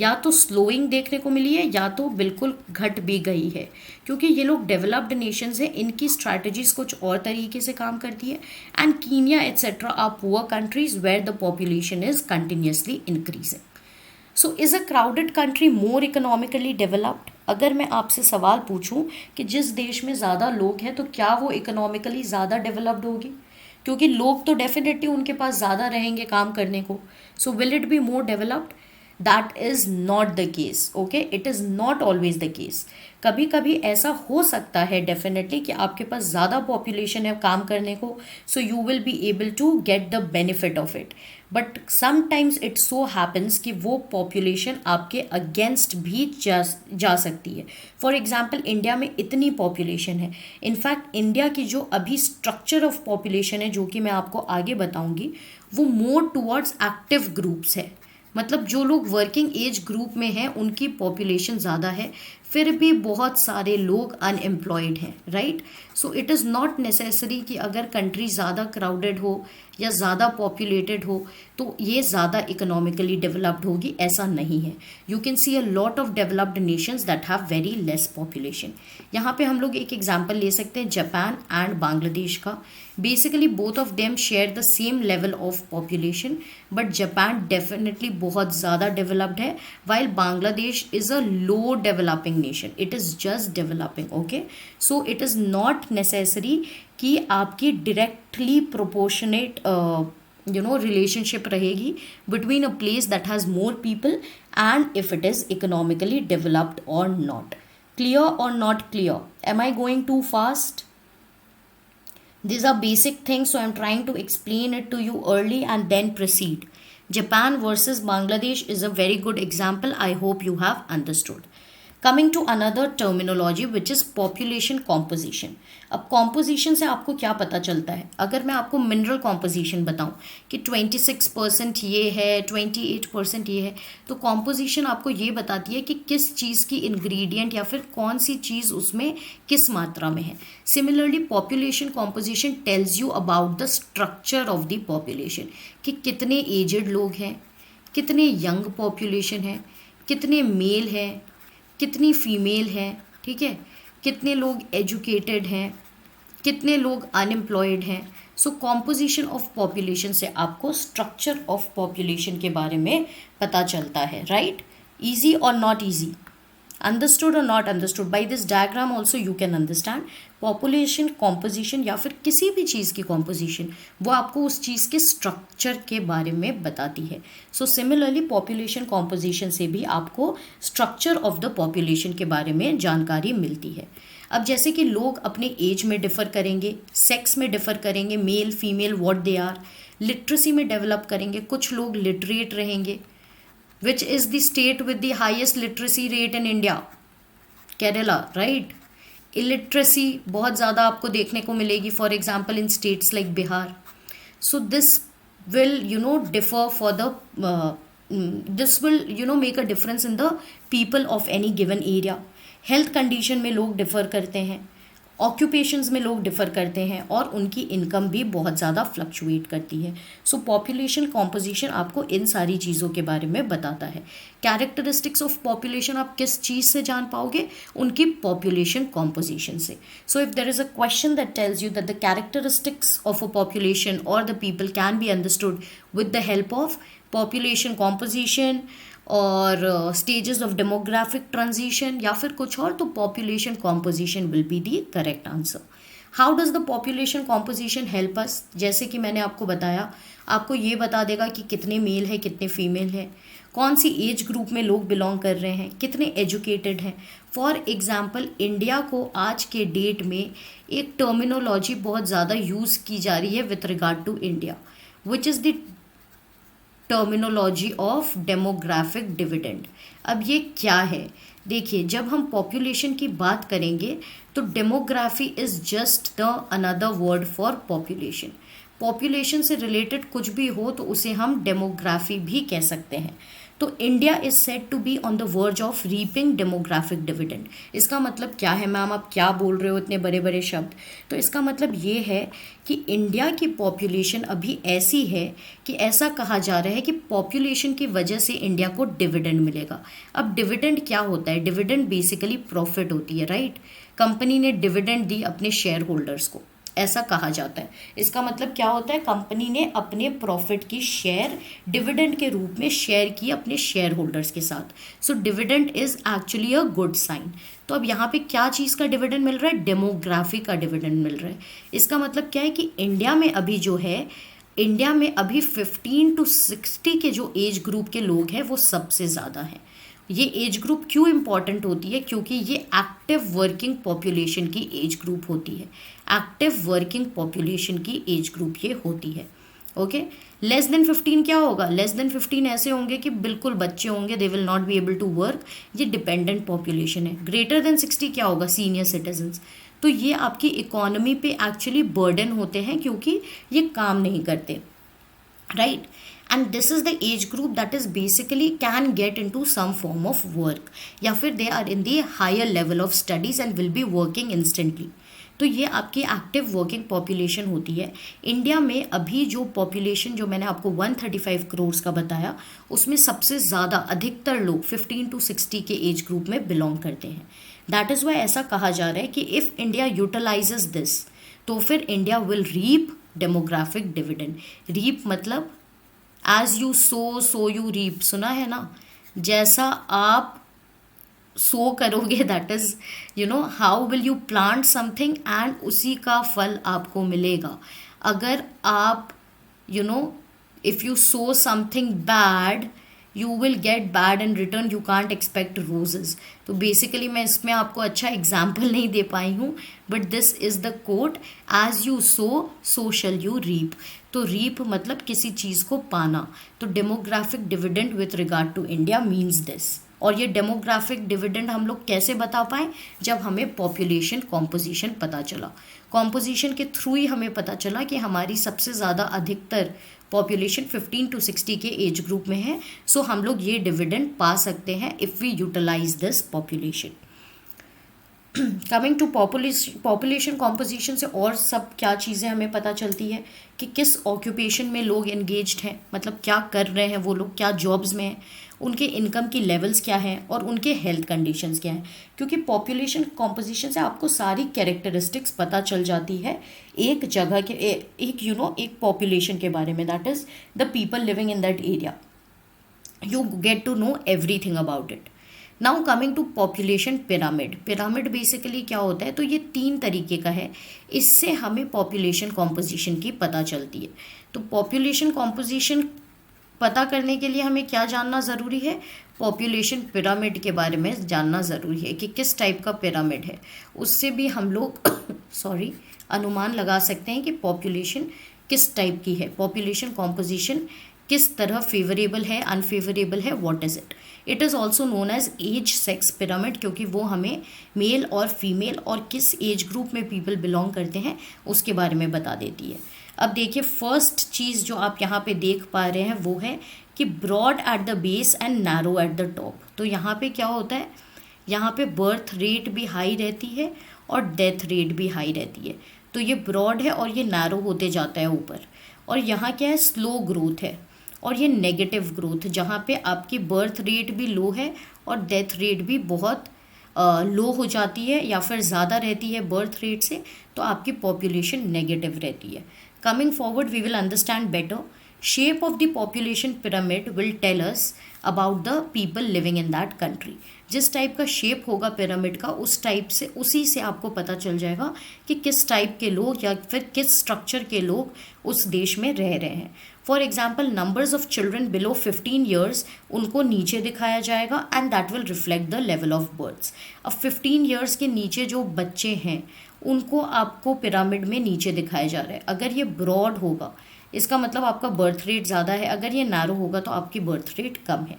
या तो स्लोइंग देखने को मिली है या तो बिल्कुल घट भी गई है क्योंकि ये लोग डेवलप्ड नेशंस हैं, इनकी स्ट्रैटेजीज कुछ और तरीके से काम करती है. And Kenya etcetera are poor countries where the population is continuously increasing. So is a crowded country more economically developed. अगर मैं आपसे सवाल पूछूं कि जिस देश में ज़्यादा लोग हैं तो क्या वो इकोनॉमिकली ज़्यादा डेवलप्ड होगी, क्योंकि लोग तो डेफिनेटली उनके पास ज़्यादा रहेंगे काम करने को. So will it be more developed. That is not the case. Okay, it is not always the case. कभी कभी ऐसा हो सकता है डेफिनेटली कि आपके पास ज़्यादा पॉपुलेशन है काम करने को, so you will be able to get the benefit of it. But sometimes it so happens कि वो पॉपुलेशन आपके अगेंस्ट भी जा सकती है. फॉर एग्जाम्पल, इंडिया में इतनी पॉपुलेशन है. इनफैक्ट इंडिया की जो अभी स्ट्रक्चर ऑफ पॉपुलेशन है, जो कि मैं आपको आगे बताऊंगी, वो मोर टुवर्ड्स एक्टिव ग्रुप्स है. मतलब जो लोग वर्किंग एज ग्रुप में हैं उनकी पॉपुलेशन ज़्यादा है, फिर भी बहुत सारे लोग अनएम्प्लॉयड हैं, right. So it is not necessary कि अगर कंट्री ज़्यादा क्राउडेड हो या ज़्यादा पॉपुलेटेड हो तो ये ज़्यादा इकोनॉमिकली डेवलप्ड होगी, ऐसा नहीं है. You can C a lot of developed Nations that have very less population. यहाँ पे हम लोग एक एग्जांपल ले सकते हैं जापान एंड बांग्लादेश का. Basically both of them share the same level of population, but Japan definitely बहुत ज़्यादा डेवलप्ड है, while Bangladesh is a low developing nation. It is just developing. Okay, so it is not necessary कि आपकी directly proportionate relationship रहेगी between a place that has more people and if it is economically developed और not. Clear और not clear? Am I going too fast? These are basic things, so I'm trying to explain it to you early and then proceed. Japan versus Bangladesh is a very good example. I hope you have understood. Coming to another terminology which is population composition. अब composition से आपको क्या पता चलता है? अगर मैं आपको mineral composition बताऊं कि 26% ये है, 28% ये है, तो composition आपको ये बताती है कि किस चीज़ की ingredient या फिर कौन सी चीज़ उसमें किस मात्रा में है. Similarly, population composition tells you about the structure of the population, कि कितने aged लोग हैं, कितने young population है, कितने male हैं, कितनी फीमेल हैं, ठीक है, कितने लोग एजुकेटेड हैं, कितने लोग अनएम्प्लॉयड हैं. सो कॉम्पोजिशन ऑफ पॉपुलेशन से आपको स्ट्रक्चर ऑफ पॉपुलेशन के बारे में पता चलता है, राइट. इजी और नॉट इजी? अंडरस्टूड और not understood? By this diagram also you can understand population composition या फिर किसी भी चीज़ की कॉम्पोजिशन, वो आपको उस चीज़ के स्ट्रक्चर के बारे में बताती है. सो सिमिलरली पॉपुलेशन कॉम्पोजिशन से भी आपको स्ट्रक्चर ऑफ द पॉपुलेशन के बारे में जानकारी मिलती है. अब जैसे कि लोग अपने एज में डिफ़र करेंगे, सेक्स में डिफ़र करेंगे, male female what they are, literacy में डेवलप करेंगे, कुछ लोग लिटरेट रहेंगे. Which is the state with the highest literacy rate in India? Kerala, right? Illiteracy बहुत ज़्यादा आपको देखने को मिलेगी, for example in states like Bihar. So this will differ for the this will make a difference in the people of any given area. Health condition में लोग differ करते हैं, ऑक्यूपेशंस में लोग डिफ़र करते हैं और उनकी इनकम भी बहुत ज़्यादा फ्लक्चुएट करती है. सो पॉपुलेशन कॉम्पोजिशन आपको इन सारी चीज़ों के बारे में बताता है. कैरेक्टरिस्टिक्स ऑफ पॉपुलेशन आप किस चीज़ से जान पाओगे? उनकी पॉपुलेशन कॉम्पोजिशन से. So if there is a question that tells you that the characteristics of a population और the people can be understood with the help of population composition और stages of demographic transition या फिर कुछ और, तो population composition will be the correct answer. How does the population composition help us? जैसे कि मैंने आपको बताया, आपको ये बता देगा कि कितने मेल है, कितने फीमेल है, कौन सी एज ग्रुप में लोग बिलोंग कर रहे हैं, कितने एजुकेटेड हैं. फॉर एग्ज़ाम्पल, इंडिया को आज के डेट में एक टर्मिनोलॉजी बहुत ज़्यादा यूज़ की जा रही है with regard to India, which is the terminology of demographic dividend. अब ये क्या है? देखिए, जब हम पॉपुलेशन की बात करेंगे तो demography is just the another word for population. Population से रिलेटेड कुछ भी हो तो उसे हम डेमोग्राफी भी कह सकते हैं. तो India is said to be on the verge of reaping demographic dividend. इसका मतलब क्या है? मैम आप क्या बोल रहे हो इतने बड़े बड़े शब्द? तो इसका मतलब ये है कि इंडिया की पॉपुलेशन अभी ऐसी है कि ऐसा कहा जा रहा है कि पॉपुलेशन की वजह से इंडिया को डिविडेंड मिलेगा. अब डिविडेंड क्या होता है? डिविडेंड बेसिकली प्रॉफिट होती है, राइट. कंपनी ने डिविडेंड दी अपने शेयर होल्डर्स को, ऐसा कहा जाता है. इसका मतलब क्या होता है? कंपनी ने अपने प्रॉफिट की शेयर डिविडेंड के रूप में शेयर की अपने शेयर होल्डर्स के साथ. So dividend is actually a good sign. तो अब यहाँ पे क्या चीज़ का डिविडेंड मिल रहा है? डेमोग्राफी का डिविडेंड मिल रहा है. इसका मतलब क्या है कि इंडिया में अभी जो है इंडिया में अभी 15 to 60 के जो एज ग्रुप के लोग हैं वो सबसे ज़्यादा हैं। ये एज ग्रुप क्यों इम्पॉर्टेंट होती है? क्योंकि ये एक्टिव वर्किंग पॉपुलेशन की एज ग्रुप होती है। एक्टिव वर्किंग पॉपुलेशन की एज ग्रुप ये होती है। ओके, लेस देन 15 क्या होगा? लेस देन 15 ऐसे होंगे कि बिल्कुल बच्चे होंगे, they will not be able to work, ये डिपेंडेंट पॉपुलेशन है। ग्रेटर देन 60 क्या होगा? Senior citizens. तो ये आपकी इकोनॉमी पे एक्चुअली बर्डन होते हैं क्योंकि ये काम नहीं करते, right? And this is the age group that is basically can get into some form of work, या फिर they are in the higher level of studies and will be working instantly. तो ये आपकी एक्टिव वर्किंग पॉपुलेशन होती है। India में अभी जो पॉपुलेशन जो मैंने आपको 135 करोड़ का बताया, उसमें सबसे ज़्यादा अधिकतर लोग 15 to 60 के एज ग्रुप में बिलोंग करते हैं। दैट इज़ वाई ऐसा कहा जा रहा है कि इफ़ इंडिया यूटिलाइजेस दिस, तो फिर India will reap demographic dividend. Reap मतलब as you sow you reap, सुना है ना? जैसा आप सो करोगे, that is how will you plant something and उसी का फल आपको मिलेगा। अगर आप if you sow something bad, you will get bad in return, you can't expect roses. तो बेसिकली मैं इसमें आपको अच्छा एग्जाम्पल नहीं दे पाई हूँ, but this is the quote, as you so shall you reap. तो रीप मतलब किसी चीज़ को पाना। तो demographic dividend with regard to India means this. और ये डेमोग्राफिक डिविडेंड हम लोग कैसे बता पाए? जब हमें पॉपुलेशन कॉम्पोजिशन पता चला। कॉम्पोजिशन के थ्रू ही हमें पता चला कि हमारी सबसे ज़्यादा अधिकतर पॉपुलेशन 15 to 60 के एज ग्रुप में है। सो हम लोग ये डिविडेंड पा सकते हैं if we utilise this population. Coming to population composition से और सब क्या चीज़ें हमें पता चलती है कि किस ऑक्यूपेशन में लोग एंगेज्ड हैं, मतलब क्या कर रहे हैं वो लोग, क्या जॉब्स में हैं, उनके इनकम की लेवल्स क्या हैं और उनके हेल्थ कंडीशंस क्या हैं। क्योंकि पॉपुलेशन कॉम्पोजिशन से आपको सारी कैरेक्टरिस्टिक्स पता चल जाती है एक जगह के एक पॉपुलेशन के बारे में, that is the people living in that area. You get to know everything about it. Now coming to population pyramid. Pyramid basically क्या होता है? तो ये 3 तरीके का है, इससे हमें पॉपुलेशन कॉम्पोजिशन की पता चलती है। तो पॉपुलेशन कॉम्पोजिशन पता करने के लिए हमें क्या जानना ज़रूरी है? पॉपुलेशन पिरामिड के बारे में जानना ज़रूरी है कि किस टाइप का पिरामिड है। उससे भी हम लोग अनुमान लगा सकते हैं कि पॉपुलेशन किस टाइप की है, पॉपुलेशन कॉम्पोजिशन किस तरह फेवरेबल है, अनफेवरेबल है, what is it. It is also known as age sex pyramid, क्योंकि वो हमें मेल और फीमेल और किस एज ग्रुप में पीपल बिलोंग करते हैं उसके बारे में बता देती है। अब देखिए, फर्स्ट चीज़ जो आप यहाँ पे देख पा रहे हैं वो है कि broad at the base and narrow at the top. तो यहाँ पे क्या होता है? यहाँ पे बर्थ रेट भी हाई रहती है और डेथ रेट भी हाई रहती है। तो ये ब्रॉड है और ये नैरो होते जाता है ऊपर। और यहाँ क्या है? स्लो ग्रोथ है और ये नेगेटिव ग्रोथ, जहाँ पे आपकी बर्थ रेट भी लो है और डेथ रेट भी बहुत लो हो जाती है या फिर ज़्यादा रहती है बर्थ रेट से, तो आपकी पॉपुलेशन नेगेटिव रहती है। Coming forward, we will understand better. Shape of the population pyramid will tell us about the people living in that country. जिस टाइप का शेप होगा पिरामिड का, उस टाइप से उसी से आपको पता चल जाएगा कि किस टाइप के लोग या फिर किस स्ट्रक्चर के लोग उस देश में रह रहे हैं। For example, numbers of children below 15 years उनको नीचे दिखाया जाएगा and that will reflect the level of births. अब 15 ईयर्स के नीचे जो बच्चे हैं उनको आपको पिरामिड में नीचे दिखाया जा रहा है। अगर ये ब्रॉड होगा इसका मतलब आपका बर्थ रेट ज़्यादा है, अगर ये नैरो होगा तो आपकी बर्थ रेट कम है।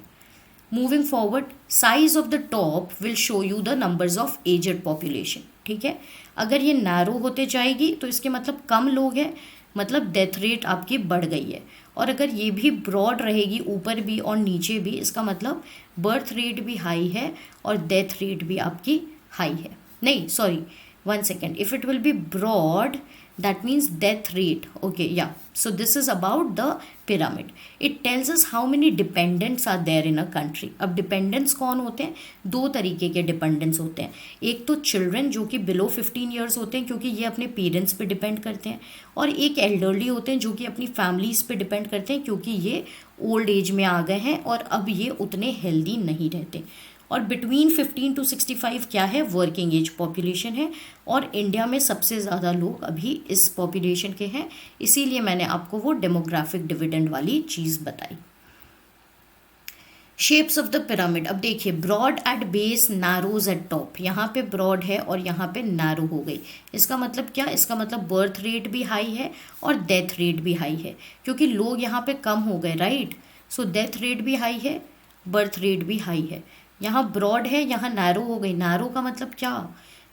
Moving forward, size of the top will show you the numbers of aged population. ठीक है, अगर ये नैरो होते जाएगी तो इसके मतलब कम लोग हैं, मतलब डेथ रेट आपकी बढ़ गई है। और अगर ये भी ब्रॉड रहेगी ऊपर भी और नीचे भी, इसका मतलब बर्थ रेट भी हाई है और डेथ रेट भी आपकी हाई है। नहीं, sorry, 1 second. If it will be broad, that means death rate. Okay, yeah. So this is about the pyramid. It tells us how many dependents are there in a country. अब dependents कौन होते हैं? 2 तरीके के dependents होते हैं। एक तो children जो कि below 15 years होते हैं क्योंकि ये अपने पेरेंट्स पे डिपेंड करते हैं, और एक elderly होते हैं जो कि अपनी फैमिलीज पे डिपेंड करते हैं क्योंकि ये ओल्ड एज में आ गए हैं और अब ये उतने हेल्दी नहीं रहते। और बिटवीन 15 to 65 क्या है, वर्किंग एज पॉपुलेशन है। और इंडिया में सबसे ज़्यादा लोग अभी इस पॉपुलेशन के हैं, इसीलिए मैंने आपको वो डेमोग्राफिक डिविडेंड वाली चीज़ बताई। शेप्स ऑफ द पिरामिड, अब देखिए, broad at base, narrows at top. यहाँ पे ब्रॉड है और यहाँ पे नैरो हो गई। इसका मतलब क्या, इसका मतलब बर्थ रेट भी हाई है और डेथ रेट भी हाई है, क्योंकि लोग यहाँ पे कम हो गए, राइट। सो डेथ रेट भी हाई है, बर्थ रेट भी हाई है। यहाँ ब्रॉड है, यहाँ नैरो हो गई। नैरो का मतलब क्या,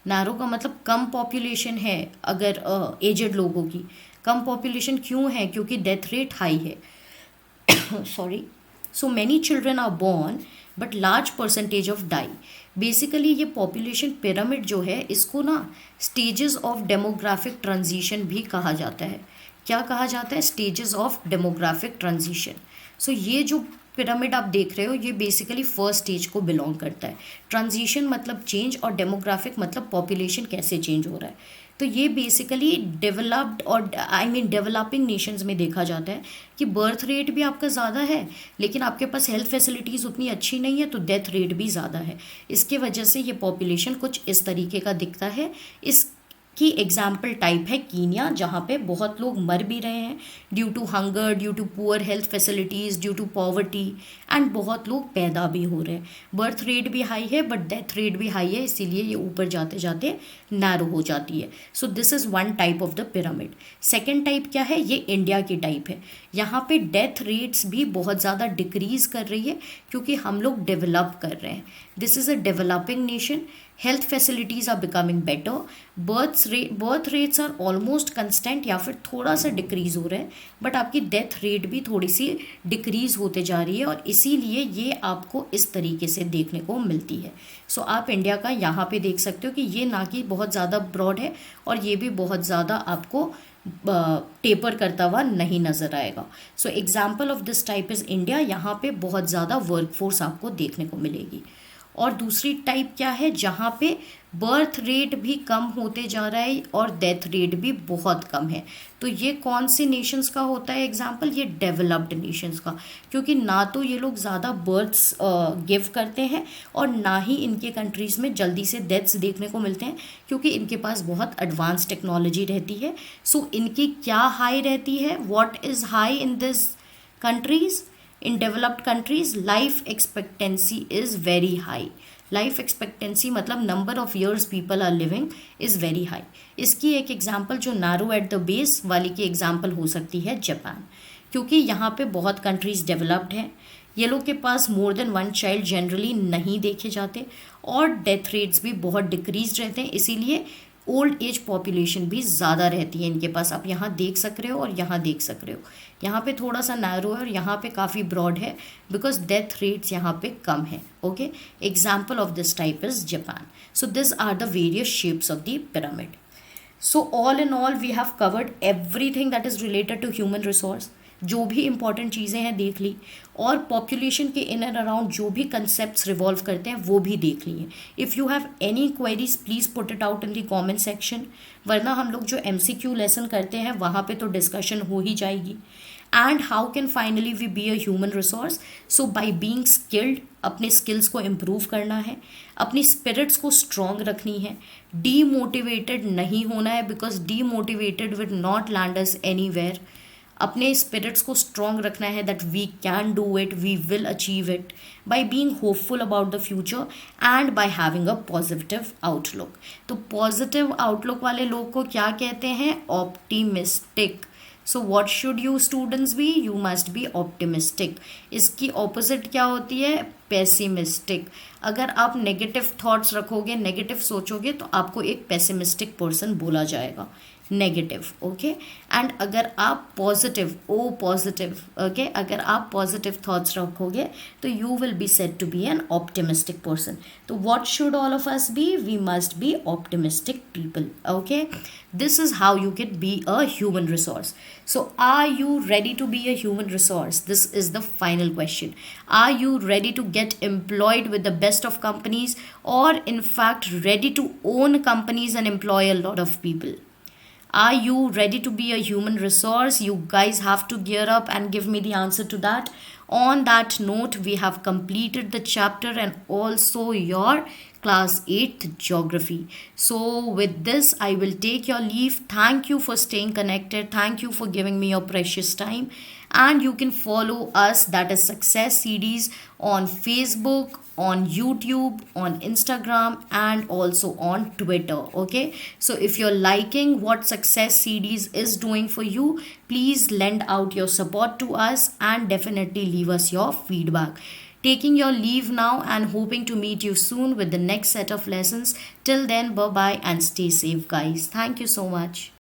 नैरो का मतलब कम पॉपुलेशन है। अगर एजेड लोगों की कम पॉपुलेशन क्यों है, क्योंकि डेथ रेट हाई है। Sorry. So many children are born but large percentage of die. Basically ये पॉपुलेशन पिरामिड जो है, इसको ना स्टेजेस ऑफ डेमोग्राफिक ट्रांजिशन भी कहा जाता है। क्या कहा जाता है, स्टेजेस ऑफ डेमोग्राफिक ट्रांजिशन। सो ये जो पिरामिड आप देख रहे हो, ये बेसिकली फर्स्ट स्टेज को बिलोंग करता है। ट्रांजिशन मतलब चेंज और डेमोग्राफिक मतलब पॉपुलेशन कैसे चेंज हो रहा है। तो ये बेसिकली डेवलप्ड और डेवलपिंग नेशंस में देखा जाता है कि बर्थ रेट भी आपका ज़्यादा है, लेकिन आपके पास हेल्थ फैसिलिटीज़ उतनी अच्छी नहीं है, तो डेथ रेट भी ज़्यादा है। इसके वजह से ये पॉपुलेशन कुछ इस तरीके का दिखता है। इसकी एग्जाम्पल टाइप है कीनिया, जहाँ पे बहुत लोग मर भी रहे हैं due to hunger, due to poor health facilities, due to poverty, and बहुत लोग पैदा भी हो रहे हैं। बर्थ रेट भी हाई है बट डेथ रेट भी हाई है, इसीलिए ये ऊपर जाते जाते नैरो हो जाती है। सो this is one type of the pyramid. Second type क्या है, ये इंडिया की टाइप है। यहाँ पे डेथ रेट्स भी बहुत ज़्यादा डिक्रीज़ कर रही है, क्योंकि हम लोग डेवलप कर रहे हैं। This is a developing nation. Health facilities are becoming better. Birth rates are almost constant या फिर थोड़ा सा डिक्रीज़ हो रहा है, बट आपकी डेथ रेट भी थोड़ी सी डिक्रीज़ होते जा रही है, और इसीलिए ये आपको इस तरीके से देखने को मिलती है। सो आप इंडिया का यहाँ पे देख सकते हो कि ये ना कि बहुत ज़्यादा ब्रॉड है और ये भी बहुत ज़्यादा आपको टेपर करता हुआ नहीं नज़र आएगा। So example of this type is India. यहाँ पे बहुत ज़्यादा वर्कफोर्स आपको देखने को मिलेगी। और दूसरी टाइप क्या है, जहाँ पे बर्थ रेट भी कम होते जा रहा है और डेथ रेट भी बहुत कम है। तो ये कौन से नेशंस का होता है एग्जाम्पल, ये डेवलप्ड नेशंस का, क्योंकि ना तो ये लोग ज़्यादा बर्थ्स गिव करते हैं और ना ही इनके कंट्रीज़ में जल्दी से डेथ्स देखने को मिलते हैं, क्योंकि इनके पास बहुत एडवांस टेक्नोलॉजी रहती है। सो इनकी क्या हाई रहती है, what is high in this countries, in developed countries life expectancy is very high. Life expectancy मतलब number of years people are living is very high. इसकी एक एग्जांपल जो नैरो एट द बेस वाली की example हो सकती है Japan, क्योंकि यहाँ पे बहुत कंट्रीज़ डेवलप्ड हैं। ये लोग के पास more than one child generally नहीं देखे जाते और डेथ रेट्स भी बहुत डिक्रीज रहते हैं, इसीलिए ओल्ड एज पॉपुलेशन भी ज़्यादा रहती है इनके पास। आप यहाँ देख सक रहे हो और यहाँ देख सक रहे हो, यहाँ पे थोड़ा सा नैरो है और यहाँ पे काफ़ी ब्रॉड है, बिकॉज डेथ रेट्स यहाँ पे कम है। Okay, example of this type is Japan. So this are the various shapes of the pyramid. So all in all we have covered everything that is related to human resource. जो भी important चीज़ें हैं देख ली, और population के in and around जो भी concepts revolve करते हैं वो भी देख लिए. If you have any queries please put it out in the comment section, वरना हम लोग जो MCQ लेसन करते हैं वहाँ पे तो डिस्कशन हो ही जाएगी. And how can finally we be a human resource? So by being skilled, अपने स्किल्स को इम्प्रूव करना है, अपनी स्पिरिट्स को स्ट्रॉन्ग रखनी है, डीमोटिवेटेड नहीं होना है, because demotivated will not land us anywhere. अपने स्पिरिट्स को स्ट्रॉन्ग रखना है that we can do it, we will achieve it by being hopeful about the future and by having a positive outlook. तो positive outlook वाले लोग को क्या कहते हैं? Optimistic. So what should you students be? You must be optimistic. इसकी opposite क्या होती है? पेसिमिस्टिक. अगर आप नेगेटिव थॉट्स रखोगे, नेगेटिव सोचोगे, तो आपको एक पेसिमिस्टिक पर्सन बोला जाएगा, नेगेटिव. ओके, एंड अगर आप पॉजिटिव, पॉजिटिव, ओके, अगर आप पॉजिटिव थॉट्स रखोगे तो you will be said to be an optimistic person. तो what should all of us be? We must be optimistic people. Okay, this is how you can be a human resource. So are you ready to be a human resource? This is the final question. Are you ready to get employed with the best of companies, or in fact ready to own companies and employ a lot of people? Are you ready to be a human resource? You guys have to gear up and give me the answer to that. On that note, we have completed the chapter and also your class 8th geography. So with this, I will take your leave. Thank you for staying connected. Thank you for giving me your precious time. And you can follow us, that is Success Series, on Facebook, on YouTube, on Instagram, and also on Twitter. Okay, so if you're liking what Success Series is doing for you, please lend out your support to us and definitely leave us your feedback. Taking your leave now and hoping to meet you soon with the next set of lessons. Till then, bye bye and stay safe, guys. Thank you so much.